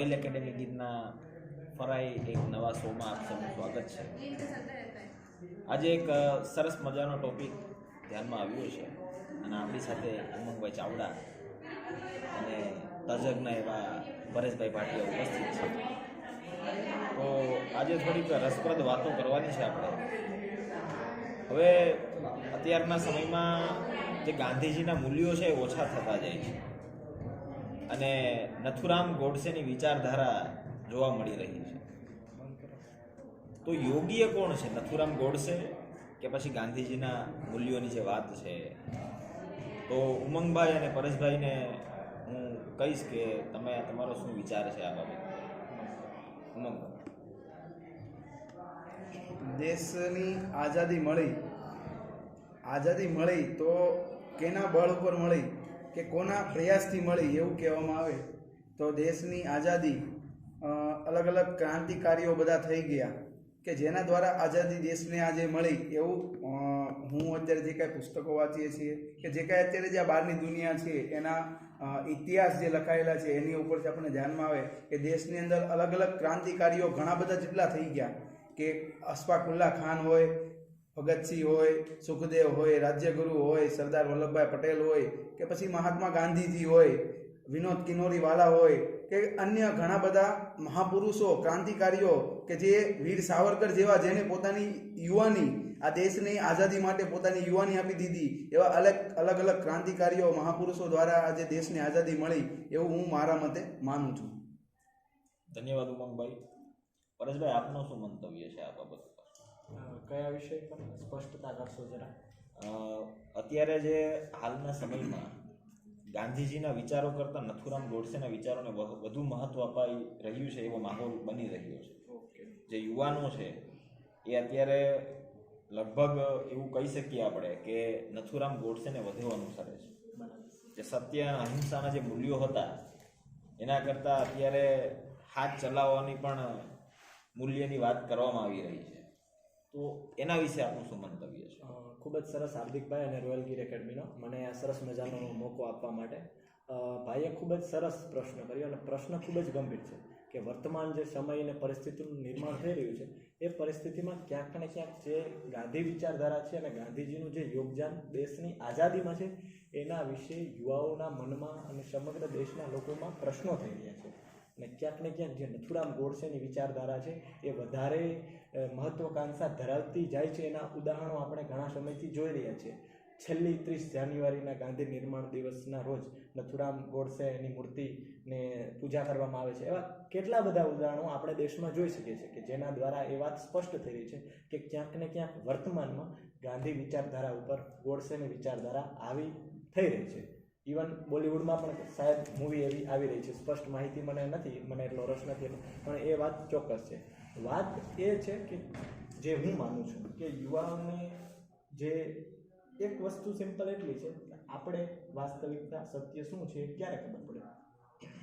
Royal academy ગીરના ફરાઈ એક નવા શોમાં આપ સૌનું સ્વાગત છે. આજે એક સરસ મજાનો ટોપિક ધ્યાનમાં આવ્યો છે અને આપણી સાથે ઉમંગભાઈ ચાવડા અને તજજ્ઞ એવા પરેશભાઈ ભાટિયા ઉપસ્થિત છે. તો આજે થોડીક રસપ્રદ વાતો કરવાની છે આપણે. હવે અત્યારના સમયમાં જે ગાંધીજીના મૂલ્યો છે એ ઓછા થતા જાય છે અને નથુરામ ગોડસેની વિચારધારા જોવા મળી રહી છે. તો યોગીએ કોણ છે, નથુરામ ગોડસે કે પછી ગાંધીજીના મૂલ્યોની જે વાત છે? તો ઉમંગભાઈ અને પરેશભાઈને હું કહીશ કે તમે તમારો શું વિચાર છે આ બાબતે. ઉમંગભાઈ. દેશની આઝાદી મળી તો કેના બળ ઉપર મળી કે કોના પ્રયાસથી મળી એવું કહેવામાં આવે તો દેશની આઝાદી અલગ અલગ ક્રાંતિકારીઓ બધા થઈ ગયા કે જેના દ્વારા આઝાદી દેશને આજે મળી એવું હું અત્યારે જે કાંઈ પુસ્તકો વાંચીએ છીએ કે જે કાંઈ અત્યારે જે આ બહારની દુનિયા છે એના ઇતિહાસ જે લખાયેલા છે એની ઉપરથી આપણને ધ્યાનમાં આવે કે દેશની અંદર અલગ અલગ ક્રાંતિકારીઓ ઘણા બધા જેટલા થઈ ગયા કે અશફાકુલ્લા ખાન હોય, ભગતસિંહ હોય, સુખદેવ હોય, રાજ્યગુરુ હોય, સરદાર વલ્લભભાઈ પટેલ હોય કે પછી મહાત્મા ગાંધીજી હોય, વિનોદ કિનોરીવાલા હોય કે અન્ય ઘણા બધા મહાપુરુષો ક્રાંતિકારીઓ કે જે વીર સાવરકર જેવા જેને પોતાની યુવાની આ દેશની આઝાદી માટે પોતાની યુવાની આપી દીધી એવા અલગ અલગ ક્રાંતિકારીઓ મહાપુરુષો દ્વારા આજે દેશની આઝાદી મળી એવું હું મારા મતે માનું છું. ધન્યવાદ ઉમંગભાઈ. પરેશભાઈ, આપનું શું મંતવ્ય છે આ બાબત પર? કયા વિષય પર સ્પષ્ટતા કરશો જરા? અત્યારે જે હાલના સમયમાં ગાંધીજીના વિચારો કરતાં નથુરામ ગોડસેના વિચારોને વધુ મહત્વ અપાઈ રહ્યું છે એવો માહોલ બની રહ્યો છે. જે યુવાનો છે એ અત્યારે લગભગ એવું કહી શકીએ આપણે કે નથુરામ ગોડસેને વધુ અનુસરે છે. જે સત્ય અને અહિંસાના જે મૂલ્યો હતા એના કરતાં અત્યારે હાથ ચલાવવાની પણ મૂલ્યની વાત કરવામાં આવી રહી છે. તો એના વિશે આપનું શું મંતવ્ય છે? ખૂબ જ સરસ હાર્દિકભાઈ અને રોયલ ગીર એકેડમીનો મને આ સરસ મજાનો મોકો આપવા માટે. ભાઈએ ખૂબ જ સરસ પ્રશ્ન કર્યો અને પ્રશ્ન ખૂબ જ ગંભીર છે કે વર્તમાન જે સમય અને પરિસ્થિતિનું નિર્માણ થઈ રહ્યું છે એ પરિસ્થિતિમાં ક્યાંક ને ક્યાંક જે ગાંધી વિચારધારા છે અને ગાંધીજીનું જે યોગદાન દેશની આઝાદીમાં છે એના વિશે યુવાઓના મનમાં અને સમગ્ર દેશના લોકોમાં પ્રશ્નો થઈ રહ્યા છે. અને ક્યાંક ને ક્યાંક જે નથુરામ ગોડસેની વિચારધારા છે એ વધારે મહત્વકાંક્ષા ધરાવતી જાય છે એના ઉદાહરણો આપણે ઘણા સમયથી જોઈ રહ્યા છીએ. છેલ્લી 30 જાન્યુઆરીના ગાંધી નિર્માણ દિવસના રોજ નથુરામ ગોડસેની મૂર્તિને પૂજા કરવામાં આવે છે. એવા કેટલા બધા ઉદાહરણો આપણે દેશમાં જોઈ શકીએ છીએ કે જેના દ્વારા એ વાત સ્પષ્ટ થઈ રહી છે કે ક્યાંક ને ક્યાંક વર્તમાનમાં ગાંધી વિચારધારા ઉપર ગોડસેની વિચારધારા આવી થઈ રહી છે. ઇવન બોલિવૂડમાં પણ શાયદ મૂવી એવી આવી રહી છે. સ્પષ્ટ માહિતી મને નથી, મને એટલો રસ નથી, પણ એ વાત ચોક્કસ છે. વાત એ છે કે જે હું માનું છું કે યુવાઓને જે એક વસ્તુ સિમ્પલ એટલી છે કે આપણે વાસ્તવિકતા સત્ય શું છે ક્યારે ખબર પડે.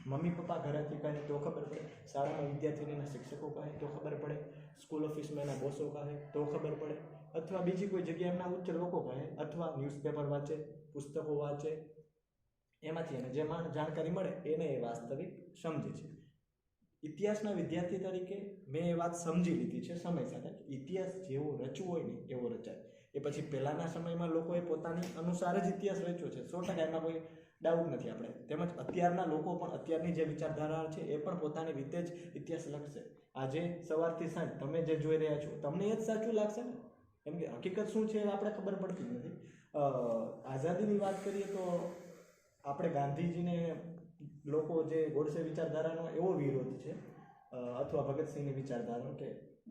મમ્મી પપ્પા ઘરેથી કહે તો ખબર પડે, શાળામાં વિદ્યાર્થીના શિક્ષકો કહે તો ખબર પડે, સ્કૂલ ઓફિસમાં એના બોસો કહે તો ખબર પડે, અથવા બીજી કોઈ જગ્યાએ એમના ઉચ્ચ લોકો કહે, અથવા ન્યૂઝપેપર વાંચે, પુસ્તકો વાંચે, એમાંથી એને જે જાણકારી મળે એને એ વાસ્તવિક સમજે છે. ઇતિહાસના વિદ્યાર્થી તરીકે મેં એ વાત સમજી લીધી છે સમય સાથે. ઇતિહાસ જેવો રચવો હોય ને એવો રચાય. એ પછી પહેલાંના સમયમાં લોકોએ પોતાની અનુસાર જ ઇતિહાસ રચ્યો છે, 100% એમાં કોઈ ડાઉટ નથી આપણે. તેમજ અત્યારના લોકો પણ અત્યારની જે વિચારધારા છે એ પણ પોતાની રીતે જ ઇતિહાસ લખશે. આજે સવારથી સાંજ તમે જે જોઈ રહ્યા છો તમને એ જ સાચું લાગશે ને, કેમ કે હકીકત શું છે એ આપણે ખબર પડતી નથી. આઝાદીની વાત કરીએ તો આપણે ગાંધીજીને લોકો જે ગોડસે વિચારધારાનો એવો વિરોધ છે અથવા ભગતસિંહની વિચારધારાનો કે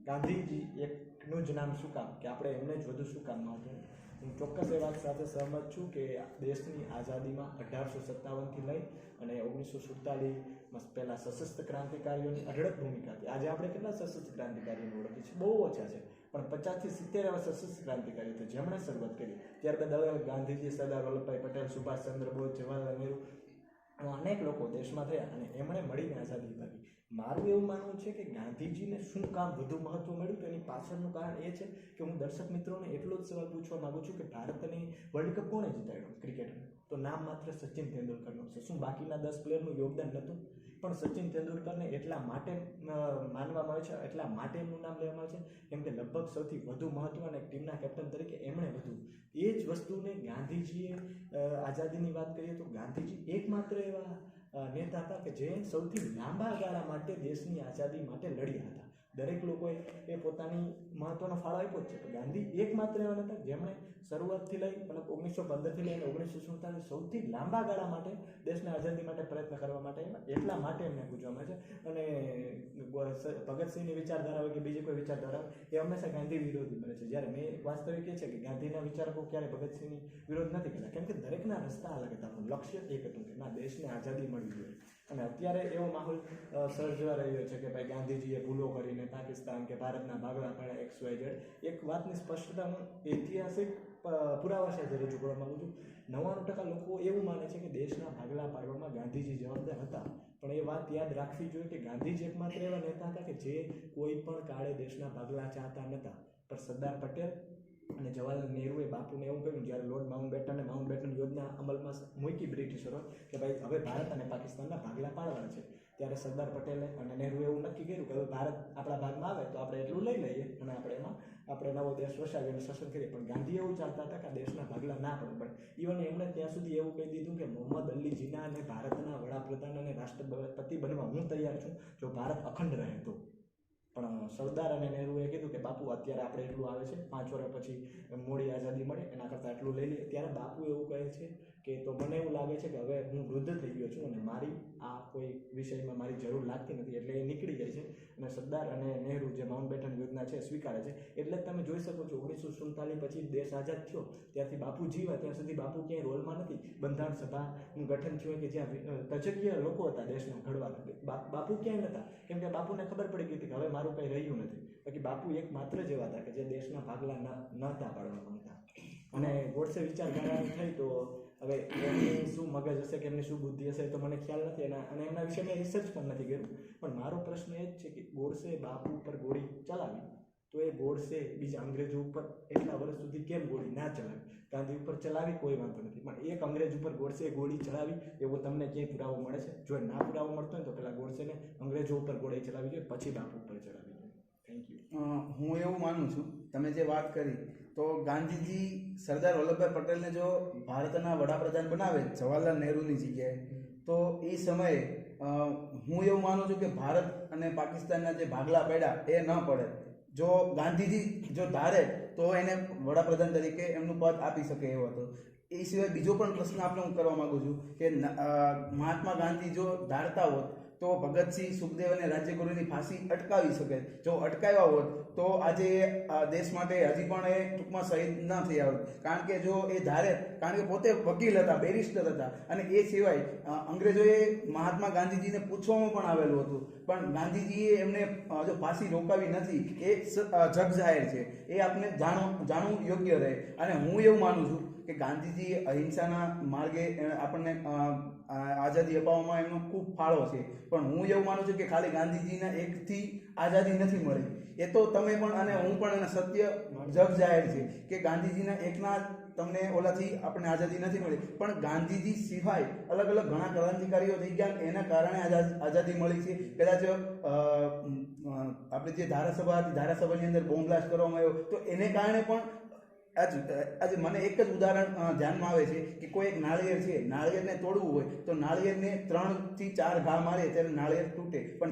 ગાંધીજી એકનું જ નામ શું કામ, કે આપણે એમને જ વધુ શું કામ માનવું. હું ચોક્કસ એ વાત સાથે સહમત છું કે દેશની આઝાદીમાં 1857થી લઈ અને 1947માં પહેલાં સશસ્ત્ર ક્રાંતિકારીઓની અઢળક ભૂમિકા હતી. આજે આપણે કેટલા સશસ્ત્ર ક્રાંતિકારીઓને ઓળખીએ છીએ? બહુ ઓછા છે, પણ 50 થી 70 એવા સશસ્ત્ર ક્રાંતિકારીઓ હતા જેમણે શરૂઆત કરી. ત્યારબાદ ગાંધીજી, સરદાર વલ્લભભાઈ પટેલ, સુભાષચંદ્ર બોઝ, જવાહરલાલ નહેરુ, અનેક લોકો દેશમાં થયા અને એમણે મળીને આઝાદી અપાવી. મારું એવું માનવું છે કે ગાંધીજીને શું કામ વધુ મહત્વ મળ્યું તો એની પાછળનું કારણ એ છે કે હું દર્શક મિત્રોને એટલો જ સવાલ પૂછવા માગું છું કે ભારતની વર્લ્ડ કપ કોણે જીતાડ્યો ક્રિકેટમાં? તો નામ માત્ર સચિન તેંડુલકરનું છે. શું બાકીના 10 પ્લેયરનું યોગદાન નહોતું? પણ સચિન તેંડુલકરને એટલા માટે માનવામાં આવે છે, એટલા માટે એમનું નામ લેવામાં આવે છે કેમ કે લગભગ સૌથી વધુ મહત્વ અને ટીમના કેપ્ટન તરીકે એમણે વધુ એ જ વસ્તુને ગાંધીજીએ આઝાદીની વાત કરીએ તો ગાંધીજી એકમાત્ર એવા નેતા હતા કે જે સૌથી લાંબા ગાળા માટે દેશની આઝાદી માટે લડ્યા હતા. દરેક લોકોએ એ પોતાની મહત્વનો ફાળો આપ્યો જ છે, તો ગાંધી એકમાત્ર એવા નેતા જેમણે શરૂઆતથી લઈ મતલબ 1915થી લઈને 1947 સૌથી લાંબા ગાળા માટે દેશને આઝાદી માટે પ્રયત્ન કરવા માટે એટલા માટે એમને પૂછવામાં છે. અને ભગતસિંહની વિચારધારા હોય કે બીજી કોઈ વિચારધારા એ હંમેશા ગાંધી વિરોધી બને છે, જ્યારે મેં વાસ્તવિક એ છે કે ગાંધીના વિચારકો ક્યારે ભગતસિંહની વિરોધ નથી કરતા કેમ કે દરેકના રસ્તા અલગ હતા, પણ લક્ષ્ય એક હતું કે ના દેશને આઝાદી મળવી જોઈએ. અને અત્યારે એવો માહોલ સર્જવા રહ્યો છે કે ભાઈ ગાંધીજીએ ભૂલો કરીને પાકિસ્તાન કે ભારતના ભાગલા પાડ્યા XYZ. એક વાતની સ્પષ્ટતા હું ઐતિહાસિક પુરાવા સાથે રજૂ કરવા માગું છું. 99% લોકો એવું માને છે કે દેશના ભાગલા પાડવામાં ગાંધીજી જવાબદાર હતા, પણ એ વાત યાદ રાખવી જોઈએ કે ગાંધીજી એકમાત્ર એવા નેતા હતા કે જે કોઈ પણ કાળે દેશના ભાગલા ચાહતા નહોતા. પણ સરદાર પટેલ અને જવાહરલાલ નહેરુએ બાપુને એવું કહ્યું જ્યારે લોર્ડ માઉન્ટબેટન યોજના અમલમાં મૂકી બ્રિટિશરો કે ભાઈ હવે ભારત અને પાકિસ્તાનના ભાગલા પાડવાના છે, ત્યારે સરદાર પટેલે અને નહેરુએ એવું નક્કી કર્યું કે હવે ભારત આપણા ભાગમાં આવે તો આપણે એટલું લઈ લઈએ અને આપણે નવો દેશ વસાવીને શાસન કરીએ. પણ ગાંધી એવું ચાહતા હતા કે દેશના ભાગલા ના પડે. પણ ઇવન એમણે ત્યાં સુધી એવું કહી દીધું કે મોહમ્મદ અલી જીના અને ભારતના વડાપ્રધાન અને રાષ્ટ્રપતિ બનવા હું તૈયાર છું જો ભારત અખંડ રહે તો. પણ સરદાર અને નહેરુએ કીધું કે બાપુ અત્યારે આપણે એટલું આવે છે, 5 વર્ષ પછી મોડી આઝાદી મળે એના કરતાં એટલું લઈ લઈએ. ત્યારે બાપુ એવું કહે છે કે તો મને એવું લાગે છે કે હવે હું વૃદ્ધ થઈ ગયો છું અને મારી આ કોઈ વિષયમાં મારી જરૂર લાગતી નથી, એટલે એ નીકળી જાય છે. અને સરદાર અને નહેરુ જે માઉન્ટબેટન યોજના છે સ્વીકારે છે. એટલે જ તમે જોઈ શકો છો 1947 પછી દેશ આઝાદ થયો ત્યારથી બાપુ જીવા ત્યાં સુધી બાપુ ક્યાંય રોલમાં નથી. બંધારણ સભાનું ગઠન થયું કે જ્યાં તજકીય લોકો હતા દેશના ઘડવાના, બાપુ ક્યાંય નહોતા કેમ કે બાપુને ખબર પડી ગઈ હતી કે હવે મારું કંઈ રહ્યું નથી. બાકી બાપુ એક માત્ર જ એવા હતા કે જે દેશના ભાગલા નહોતા પાડવા માંગતા. અને ગોડસે વિચારધારા થઈ તો હવે એમની શું મગજ હશે કે એમની શું બુદ્ધિ હશે તો મને ખ્યાલ નથી અને એમના વિશે મેં રિસર્ચ પણ નથી કર્યું. પણ મારો પ્રશ્ન એ જ છે કે ગોડસે બાપુ ઉપર ગોળી ચલાવી તો એ ગોડસે બીજા અંગ્રેજો ઉપર એટલા વર્ષ સુધી કેમ ગોળી ના ચલાવી? ગાંધી ઉપર ચલાવી કોઈ વાંધો નથી, પણ એક અંગ્રેજ ઉપર ગોડસે ગોળી ચલાવી એવો તમને ક્યાંય પુરાવો મળે છે? જો ના પુરાવો મળતો હોય તો પહેલાં ગોડસેને અંગ્રેજો ઉપર ગોળી ચલાવી જોઈએ, પછી બાપુ ઉપર ચલાવી જોઈએ. Thank you. હું એવું માનું છું તમે જે વાત કરી તો ગાંધીજી સરદાર વલ્લભભાઈ પટેલને જો ભારતના વડાપ્રધાન બનાવે જવાહરલાલ નહેરુની જગ્યાએ તો એ સમયે હું એવું માનું છું કે ભારત અને પાકિસ્તાનના જે ભાગલા પડ્યા એ ન પડે. જો ગાંધીજી જો ધારે તો એને વડાપ્રધાન તરીકે એમનું પદ આપી શકે એવો હતો. એ સિવાય બીજો પણ પ્રશ્ન આપણે હું કરવા માગું છું કે મહાત્મા ગાંધી જો ધારતા હોત તો ભગતસિંહ, સુખદેવ અને રાજ્યગુરુની ફાંસી અટકાવી શકે. જો અટકાવ્યા હોત તો આજે દેશ માટે હજી પણ એ ટૂંકમાં શહીદ ન થયા હોત. કારણ કે જો એ ધારે, કારણ કે પોતે વકીલ હતા, બેરિસ્ટર હતા, અને એ સિવાય અંગ્રેજોએ મહાત્મા ગાંધીજીને પૂછવામાં પણ આવેલું હતું, પણ ગાંધીજીએ એમને જો ફાંસી રોકાવી નથી એ જગ જાહેર છે. એ આપણે જાણવું યોગ્ય રહે. અને હું એવું માનું છું કે ગાંધીજી અહિંસાના માર્ગે આપણને આઝાદી અપાવવામાં એમનો ખૂબ ફાળો છે. પણ હું એવું માનું છું કે ખાલી ગાંધીજીના એકથી આઝાદી નથી મળી. એ તો તમે પણ અને હું પણ અને સત્ય જગ જાહેર છે કે ગાંધીજીના એકના તમને ઓલાથી આપણને આઝાદી નથી મળી, પણ ગાંધીજી સિવાય અલગ અલગ ઘણા ક્રાંતિકારીઓ થઈ ગયા, એના કારણે આઝાદી મળી છે. કદાચ આપણે જે ધારાસભા હતી, ધારાસભાની અંદર બોમ્બ બ્લાસ્ટ કરવામાં આવ્યો તો એને કારણે પણ આજે મને એક જ ઉદાહરણ ધ્યાનમાં આવે છે કે કોઈ એક નાળિયેર છે, નાળિયેરને તોડવું હોય તો નાળિયેરને 3 થી 4 ઘા મારે ત્યારે નાળિયેર તૂટે, પણ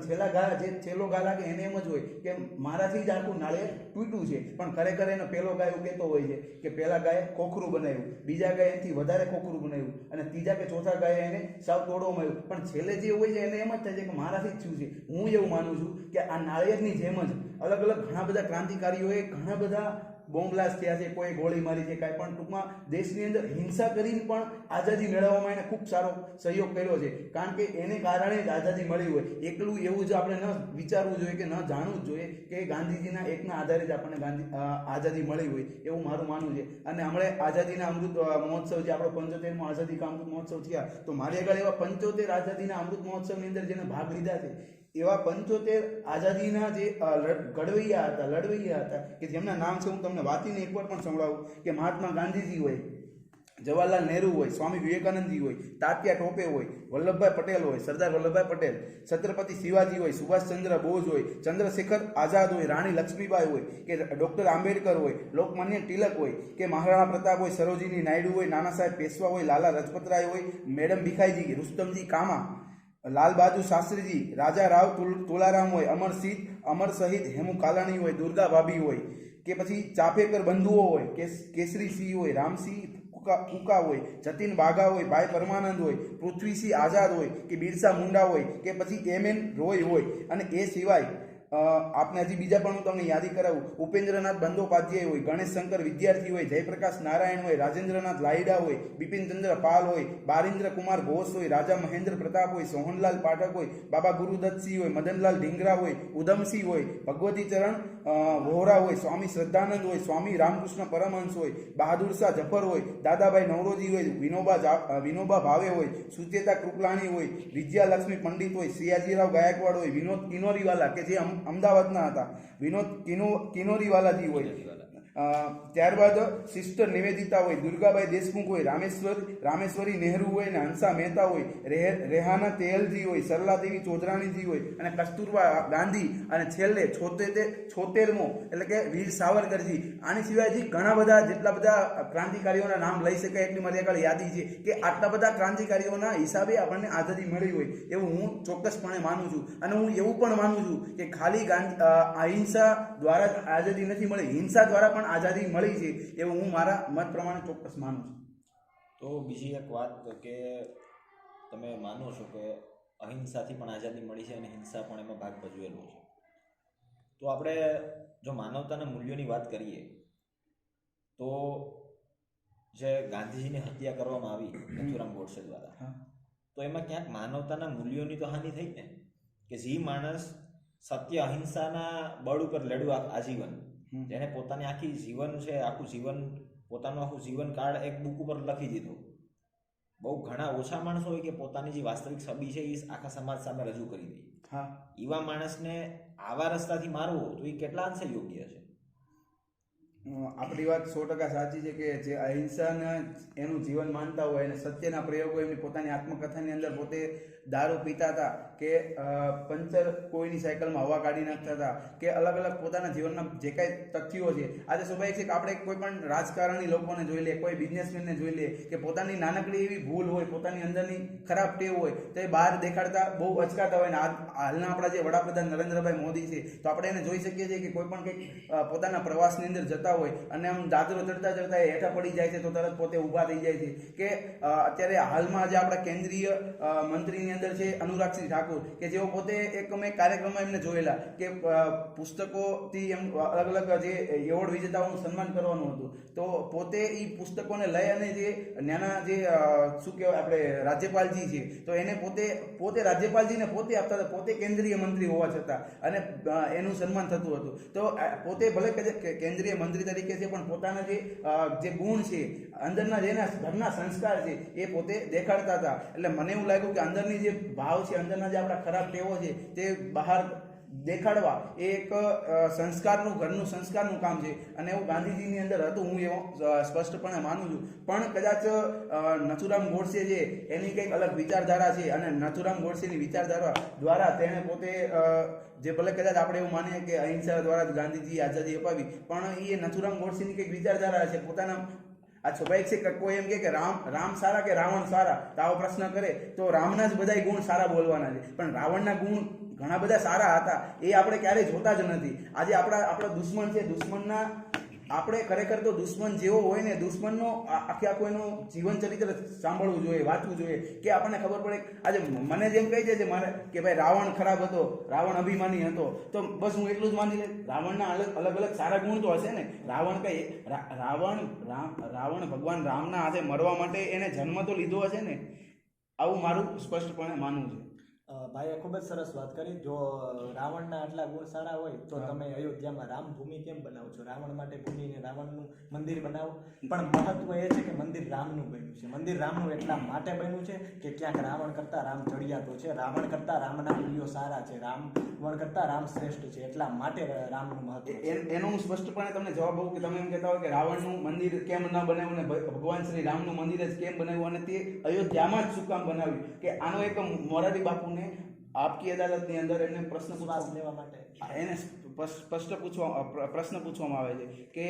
છેલ્લો ઘા લાગે એને એમ જ હોય કે મારાથી જ આખું નાળિયેર તૂટ્યું છે. પણ ખરેખર એનો પહેલો ગાય એવું કહેતો હોય છે કે પહેલા ગાયે ખોખરું બનાવ્યું, બીજા ગાયે એનાથી વધારે ખોખરું બનાવ્યું, અને ત્રીજા કે ચોથા ગાયે એને સાવ તોડવામાં આવ્યું, પણ છેલ્લે જે હોય છે એને એમ જ થાય છે કે મારાથી જ થયું છે. હું એવું માનું છું કે આ નાળિયેરની જેમ જ અલગ અલગ ઘણા બધા ક્રાંતિકારીઓએ ઘણા બધા બોમ્બ બ્લાસ્ટ થયા છે, કોઈ ગોળી મારી છે, કાંઈ પણ ટૂંકમાં દેશની અંદર હિંસા કરીને પણ આઝાદી મેળવવામાં એને ખૂબ સારો સહયોગ કર્યો છે. કારણ કે એને કારણે જ આઝાદી મળી હોય. એકલું એવું જ આપણે ન વિચારવું જોઈએ કે ન જાણવું જ જોઈએ કે ગાંધીજીના એકના આધારે જ આપણને આઝાદી મળી હોય, એવું મારું માનવું છે. અને હમણાં આઝાદીના અમૃત મહોત્સવ જે આપણો 75મો આઝાદી કા અમૃત મહોત્સવ થયા, તો મારી આગળ એવા 75 આઝાદીના અમૃત મહોત્સવની અંદર જેને ભાગ લીધા છે એવા 75 આઝાદીના જે લડવૈયા હતા કે જેમના નામ છે હું તમને વાંચીને એકવાર પણ સંભળાવું કે મહાત્મા ગાંધીજી હોય, જવાહરલાલ નહેરુ હોય, સ્વામી વિવેકાનંદજી હોય, તાત્યા ટોપે હોય, વલ્લભભાઈ પટેલ હોય, સરદાર વલ્લભભાઈ પટેલ, છત્રપતિ શિવાજી હોય, સુભાષચંદ્ર બોઝ હોય, ચંદ્રશેખર આઝાદ હોય, રાણી લક્ષ્મીબાઈ હોય, કે ડૉક્ટર આંબેડકર હોય, લોકમાન્ય તિલક હોય, કે મહારાણા પ્રતાપ હોય, સરોજિની નાયડુ હોય, નાના સાહેબ પેશવા હોય, લાલા લજપતરાય હોય, મેડમ ભીખાઈજી, રુસ્તમજી કામા, લાલ બહાદુર શાસ્ત્રીજી, રાજા રાવ તોલારામ હોય, અમર શહીદ હેમુ કાલાણી હોય, દુર્ગા ભાભી હોય, કે પછી ચાપેકર બંધુઓ હોય, કેસરી સિંહ હોય, રામસિંહ કુકા હોય, જતીન બાઘા હોય, ભાઈ પરમાનંદ હોય, પૃથ્વીસિંહ આઝાદ હોય, કે બિરસા મુંડા હોય, કે પછી એમ.એન. રોય હોય. અને એ સિવાય આપને હજી બીજા પણ હું તમને યાદી કરાવું, ઉપેન્દ્રનાથ બંદોપાધ્યાય હોય, ગણેશ શંકર વિદ્યાર્થી હોય, જયપ્રકાશ નારાયણ હોય, રાજેન્દ્રનાથ લાહિડા હોય, બિપિનચંદ્ર પાલ હોય, બારિન્દ્ર કુમાર ઘોષ હોય, રાજા મહેન્દ્ર પ્રતાપ હોય, સોહનલાલ પાઠક હોય, બાબા ગુરુદત્તસિંહ હોય, મદનલાલ ઢીંગરા હોય, ઉધમસિંહ હોય, ભગવતી ચરણ વોહરા હોય, સ્વામી શ્રદ્ધાનંદ હોય, સ્વામી રામકૃષ્ણ પરમહંસ હોય, બહાદુર શાહ જફર હોય, દાદાભાઈ નવરોજી હોય, વિનોબા ભાવે હોય, સુચેતા કૃપલાણી હોય, વિજયાલક્ષ્મી પંડિત હોય, સિયાજીરાવ ગાયકવાડ હોય, વિનોદ કિનોરીવાલા કે જે અમદાવાદના હતા, વિનોદ કિનોરીવાલાજી હોય. ત્યારબાદ સિસ્ટર નિવેદિતા હોય, દુર્ગાબાઈ દેશમુખ હોય, રામેશ્વરી નહેરુ હોય, અને હંસા મહેતા હોય, રેહાના તેલજી હોય, સરલાદેવી ચોધરાણીજી હોય, અને કસ્તુરબા ગાંધી, અને છેલ્લે 76મો એટલે કે વીર સાવરકરજી. આની સિવાય હજી ઘણા બધા જેટલા બધા ક્રાંતિકારીઓના નામ લઈ શકાય એટલી મારી આગળ યાદી છે કે આટલા બધા ક્રાંતિકારીઓના હિસાબે આપણને આઝાદી મળી હોય એવું હું ચોક્કસપણે માનું છું. અને હું એવું પણ માનું છું કે ખાલી અહિંસા દ્વારા જ આઝાદી નથી મળી, હિંસા દ્વારા પણ આઝાદી મળી છે એવું હું મારા મત પ્રમાણે ચોક્કસ માનું છું. તો બીજી એક વાત કે તમે માનો છો કે અહિંસાથી પણ આઝાદી મળી છે અને હિંસા પણ એમાં ભાગ ભજવેલો છે. તો આપણે જો માનવતાના મૂલ્યોની વાત કરીએ તો જે ગાંધીજીની હત્યા કરવામાં આવી નથુરામ ગોડસે દ્વારા, તો એમાં ક્યાંક માનવતાના મૂલ્યોની તો હાનિ થઈ ને, કે જે માણસ સત્ય અહિંસાના બળ ઉપર લડ્યું આજીવન, જેને પોતાની આખું જીવન કાળ એક બુક ઉપર લખી દીધું. બહુ ઘણા ઓછા માણસો હોય કે પોતાની જે વાસ્તવિક છબી છે એ આખા સમાજ સામે રજૂ કરી દે. એવા માણસને આવા રસ્તાથી મારવો તો એ કેટલા અંશે યોગ્ય છે? આપણી વાત 100% સાચી છે કે જે અહિંસાને એનું જીવન માનતા હોય અને સત્યના પ્રયોગો એમની પોતાની આત્મકથાની અંદર પોતે દારૂ પીતા હતા, કે પંચર કોઈની સાયકલમાં હવા કાઢી નાખતા હતા, કે અલગ અલગ પોતાના જીવનના જે કાંઈ તથ્યો છે. આજે સ્વાભાવિક છે કે આપણે કોઈ પણ રાજકારણી લોકોને જોઈ લે, કોઈ બિઝનેસમેનને જોઈ લે કે પોતાની નાનકડી એવી ભૂલ હોય, પોતાની અંદરની ખરાબ ટેવ હોય તો એ બહાર દેખાડતા બહુ અચકાતા હોય. ને હાલના આપણા જે વડાપ્રધાન નરેન્દ્રભાઈ મોદી છે તો આપણે એને જોઈ શકીએ છીએ કે કોઈ પણ કંઈક પોતાના પ્રવાસની અંદર જતા હોય અને આમ દાદરો ચડતા ચડતા એ હેઠા પડી જાય છે તો તરત પોતે ઊભા થઈ જાય છે. કે અત્યારે હાલમાં જે આપણા કેન્દ્રીય મંત્રીની અંદર છે અનુરાગસિંહ ઠાકુર, કે જેઓ પોતે એક અમે કાર્યક્રમમાં એમને જોયેલા કે પુસ્તકોથી એમ અલગ અલગ જે એવોર્ડ વિજેતાઓનું સન્માન કરવાનું હતું, તો પોતે એ પુસ્તકોને લઈ અને જે નાના જે શું કહેવાય આપણે રાજ્યપાલજી છે તો એને પોતે રાજ્યપાલજીને પોતે આપતા હતા, પોતે કેન્દ્રીય મંત્રી હોવા છતાં, અને એનું સન્માન થતું હતું. તો પોતે ભલે કેન્દ્રીય મંત્રી તરીકે છે પણ પોતાના જે ગુણ છે, અંદરના જેના ઘરના સંસ્કાર છે એ પોતે દેખાડતા હતા. એટલે મને એવું લાગ્યું કે અંદરની જે ભાવ છે, અંદરના જે આપણા ખરાબ ટેવો છે તે બહાર દેખાડવા એ એક ઘરનું સંસ્કારનું કામ છે. અને એવું ગાંધીજીની અંદર હતું, હું એવો સ્પષ્ટપણે માનું છું. પણ કદાચ નથુરામ ગોડસે છે એની કંઈક અલગ વિચારધારા છે, અને નથુરામ ગોડસેની વિચારધારા દ્વારા તેણે પોતે જે ભલે કદાચ આપણે એવું માનીએ કે અહિંસા દ્વારા જ ગાંધીજી આઝાદી અપાવી, પણ એ નથુરામ ગોડસેની કંઈક વિચારધારા છે પોતાના. આ સ્વાભાવિક છે કે કોઈ એમ કે રામ સારા કે રાવણ સારા, તો આવો પ્રશ્ન કરે તો રામના જ બધા ગુણ સારા બોલવાના છે, પણ રાવણના ગુણ ઘણા બધા સારા હતા એ આપણે ક્યારેય જોતા જ નથી. આજે આપણો દુશ્મન છે, દુશ્મનના આપણે ખરેખર તો દુશ્મન જેવો હોય ને, દુશ્મનનો આખો એનું જીવન ચરિત્ર સાંભળવું જોઈએ, વાંચવું જોઈએ, કે આપણને ખબર પડે. આજે મને જેમ કહી છે મારે કે ભાઈ રાવણ ખરાબ હતો, રાવણ અભિમાની હતો, તો બસ હું એટલું જ માની લે. રાવણના અલગ અલગ સારા ગુણ તો હશે ને. રાવણ ભગવાન રામના હાથે મરવા માટે એને જન્મ તો લીધો હશે ને, આવું મારું સ્પષ્ટપણે માનવું છે. ભાઈએ ખૂબ જ સરસ વાત કરી. જો રાવણના આટલા ગુણ સારા હોય તો તમે અયોધ્યામાં રામભૂમિ કેમ બનાવો છો? રાવણ માટે ભૂમિને રાવણનું મંદિર બનાવો. પણ મહત્વ એ છે કે મંદિર રામનું બન્યું છે. મંદિર રામનું એટલા માટે બન્યું છે કે ક્યાંક રાવણ કરતાં રામ ચડિયાતો છે, રાવણ કરતાં રામના મૂલ્યો સારા છે, રાવણ કરતાં રામ શ્રેષ્ઠ છે. એટલા માટે રામનું મહત્વ છે. એનો હું સ્પષ્ટપણે તમને જવાબ આપું કે તમે એમ કહેતા હોય કે રાવણનું મંદિર કેમ ન બનાવ્યું ને ભગવાન શ્રી રામનું મંદિર જ કેમ બનાવ્યું અને તે અયોધ્યામાં જ શું કામ બનાવ્યું, કે આનો એક મોરારી બાપુને આપકી અદાલતની અંદર એમને પ્રશ્ન શ્વાસ લેવા માટે એને પ્રશ્ન પૂછવામાં આવે છે કે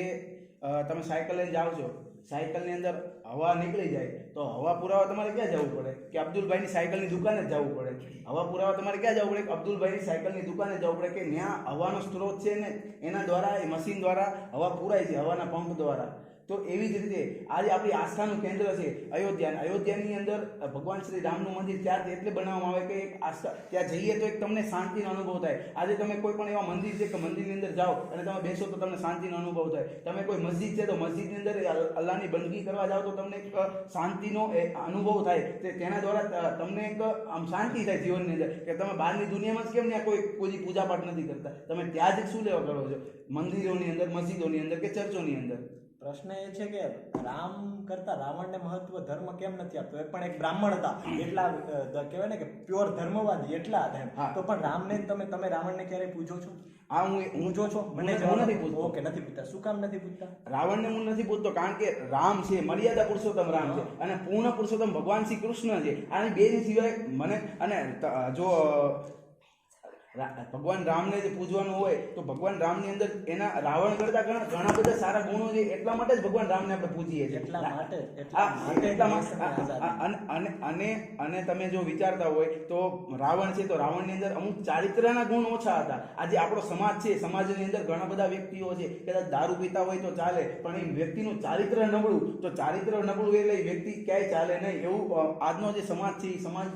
તમે સાયકલ લઈને જાઓ છો, સાયકલની અંદર હવા નીકળી જાય તો હવા પુરાવા તમારે ક્યાં જવું પડે? કે અબ્દુલભાઈની સાયકલની દુકાને જ જવું પડે. હવા પુરાવા તમારે ક્યાં જવું પડે? કે અબ્દુલભાઈની સાયકલની દુકાને જવું પડે, કે ત્યાં હવાનો સ્ત્રોત છે ને એના દ્વારા, એ મશીન દ્વારા હવા પુરાય છે, હવાના પંપ દ્વારા. તો એવી જ રીતે આજે આપણી આસ્થાનું કેન્દ્ર છે અયોધ્યા. અયોધ્યાની અંદર ભગવાન શ્રી રામનું મંદિર ત્યાં એટલે બનાવવામાં આવે કે એક આસ્થા, ત્યાં જઈએ તો એક તમને શાંતિનો અનુભવ થાય. આજે તમે કોઈ પણ એવા મંદિર છે કે મંદિરની અંદર જાઓ અને તમે બેસો તો તમને શાંતિનો અનુભવ થાય. તમે કોઈ મસ્જિદ છે તો મસ્જિદની અંદર અલ્લાહની બંદગી કરવા જાઓ તો તમને એક શાંતિનો અનુભવ થાય. તેના દ્વારા તમને એક આમ શાંતિ થાય જીવનની અંદર, કે તમે બહારની દુનિયામાં જ કેમ ત્યાં કોઈ પૂજાપાઠ નથી કરતા, તમે ત્યાં જ શું લેવા કરો છો? મંદિરોની અંદર, મસ્જિદોની અંદર કે ચર્ચોની અંદર. પ્રશ્ન એ છે કે રામ કરતા રાવણને મહત્વ ધર્મ કેમ નથી આપતો? એ પણ એક બ્રાહ્મણ હતા, એટલા કહેવાય ને કે પ્યોર ધર્મવાદી એટલા હતા એમ. તો પણ રામને તમે રાવણને ક્યારેય પૂછો છો? હા, હું પૂછો છો? મને નથી પૂછતો. ઓકે, નથી પૂછતા. શું કામ નથી પૂછતા? રાવણને હું નથી પૂછતો કારણ કે રામ છે મર્યાદા પુરુષોત્તમ રામ છે અને પૂર્ણ પુરુષોત્તમ ભગવાન શ્રી કૃષ્ણ છે. આની બેની સિવાય મને અને જો ભગવાન રામને જે પૂજવાનું હોય તો ભગવાન રામની અંદર એના રાવણ કરતા ઘણા બધા સારા ગુણો છે. એટલા માટે જ ભગવાન રામને આપણે પૂજીએ છીએ. અને તમે જો વિચારતા હોય તો રાવણ છે તો રાવણની અંદર અમુક ચારિત્રના ગુણ ઓછા હતા. આજે આપણો સમાજ છે, સમાજની અંદર ઘણા બધા વ્યક્તિઓ છે, કદાચ દારૂ પીતા હોય તો ચાલે, પણ એ વ્યક્તિનું ચારિત્ર નબળું, તો ચારિત્ર નબળું એટલે એ વ્યક્તિ ક્યાંય ચાલે નહીં. એવું આજનો જે સમાજ છે એ સમાજ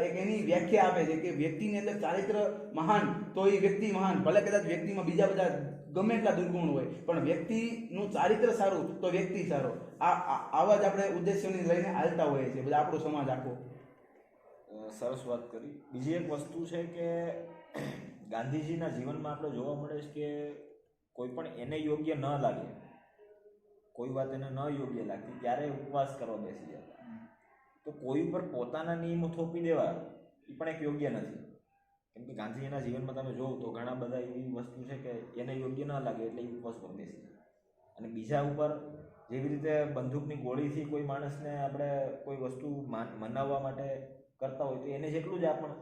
એક એની વ્યાખ્યા આપે છે કે વ્યક્તિની અંદર ચારિત્ર મહાન તો એ વ્યક્તિ મહાન. ભલે કદાચ વ્યક્તિમાં બીજા બધા ગમે એટલા દુર્ગુણ હોય, પણ વ્યક્તિનું ચારિત્ર સારું તો વ્યક્તિ સારો. આવા જ આપણે ઉદ્દેશ્યોને લઈને હાલતા હોઈએ છીએ બધા, આપણો સમાજ આખો. સરસ વાત કરી. બીજી એક વસ્તુ છે કે ગાંધીજીના જીવનમાં આપણે જોવા મળે છે કે કોઈ પણ એને યોગ્ય ન લાગે, કોઈ વાત એને ન યોગ્ય લાગતી ત્યારે ઉપવાસ કરવા બેસી જતા. તો કોઈ ઉપર પોતાના નિયમો થોપી દેવા એ પણ એક યોગ્ય નથી. કેમ કે ગાંધીજીના જીવનમાં તમે જોવો તો ઘણા બધા એવી વસ્તુ છે કે એને યોગ્ય ન લાગે એટલે એ ઉપવાસ પર બેસી જાય. અને બીજા ઉપર જેવી રીતે બંદૂકની ગોળીથી કોઈ માણસને આપણે કોઈ વસ્તુ મનાવવા માટે કરતા હોય તો એને જેટલું જ આપણ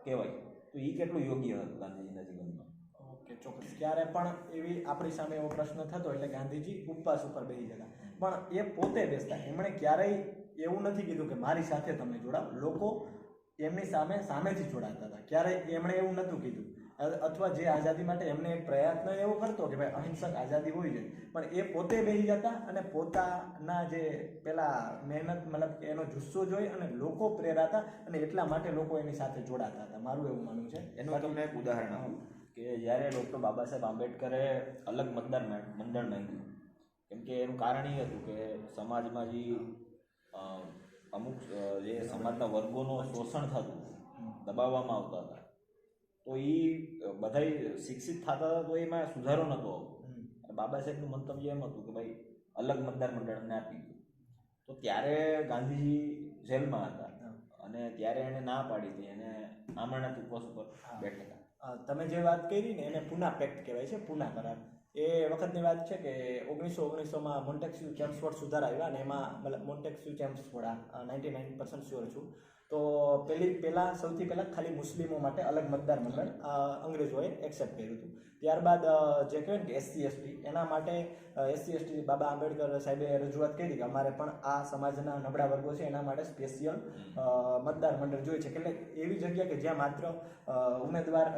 કહેવાય, તો એ કેટલું યોગ્ય હતું ગાંધીજીના જીવનમાં? ઓકે, ચોક્કસ. ક્યારે પણ એવી આપણી સામે એવો પ્રશ્ન થતો એટલે ગાંધીજી ઉપવાસ ઉપર બેસી જતા, પણ એ પોતે બેસતા. એમણે ક્યારેય એવું નથી કીધું કે મારી સાથે તમે જોડાવ. લોકો એમની સામેથી જોડાતા હતા. ક્યારેય એમણે એવું નહોતું કીધું. અથવા જે આઝાદી માટે એમને એક પ્રયત્ન એવો કરતો કે ભાઈ અહિંસક આઝાદી હોવી જોઈએ, પણ એ પોતે બેસી જતા અને પોતાના જે પેલા મહેનત મતલબ એનો જુસ્સો જોઈ અને લોકો પ્રેરાતા અને એટલા માટે લોકો એની સાથે જોડાતા હતા. મારું એવું માનવું છે. એનું તમને એક ઉદાહરણ આપું કે જ્યારે ડૉક્ટર બાબા સાહેબ આંબેડકરે અલગ મતદાર મંડળ માંગ્યું, કેમ કે એનું કારણ એ હતું કે સમાજમાં જે અમુક જે સમાજના વર્ગોનું શોષણ થતું, દબાવવામાં આવતા હતા, તો એ બધા શિક્ષિત થતા હતા તો એમાં સુધારો નહોતો આવતો. બાબા સાહેબનું મંતવ્ય એમ હતું કે ભાઈ અલગ મતદાર મંડળને આપી દો. તો ત્યારે ગાંધીજી જેલમાં હતા અને ત્યારે એને ના પાડી હતી, એને આમરણના ઉપવાસ ઉપર બેઠેલા. તમે જે વાત કરી ને એને પુના પેક્ટ કહેવાય છે, પુના કરાર. એ વખતની વાત છે કે 1919માં મોન્ટેસ્ક્યુ ચેમ્સફોર્ડ સુધારા આવ્યા અને એમાં મતલબ મોન્ટેસ્ક્યુ ચેમ્સફોર્ડ 99% શ્યોર છું. તો સૌથી પહેલાં ખાલી મુસ્લિમો માટે અલગ મતદાર મંડળ અંગ્રેજોએ એક્સેપ્ટ કર્યું હતું. ત્યારબાદ જે કહેવાય ને SC ST એના માટે SC ST બાબા આંબેડકર સાહેબે રજૂઆત કરી કે અમારે પણ આ સમાજના નબળા વર્ગો છે એના માટે સ્પેશિયલ મતદાર મંડળ જોઈએ છે, એટલે એવી જગ્યા કે જ્યાં માત્ર ઉમેદવાર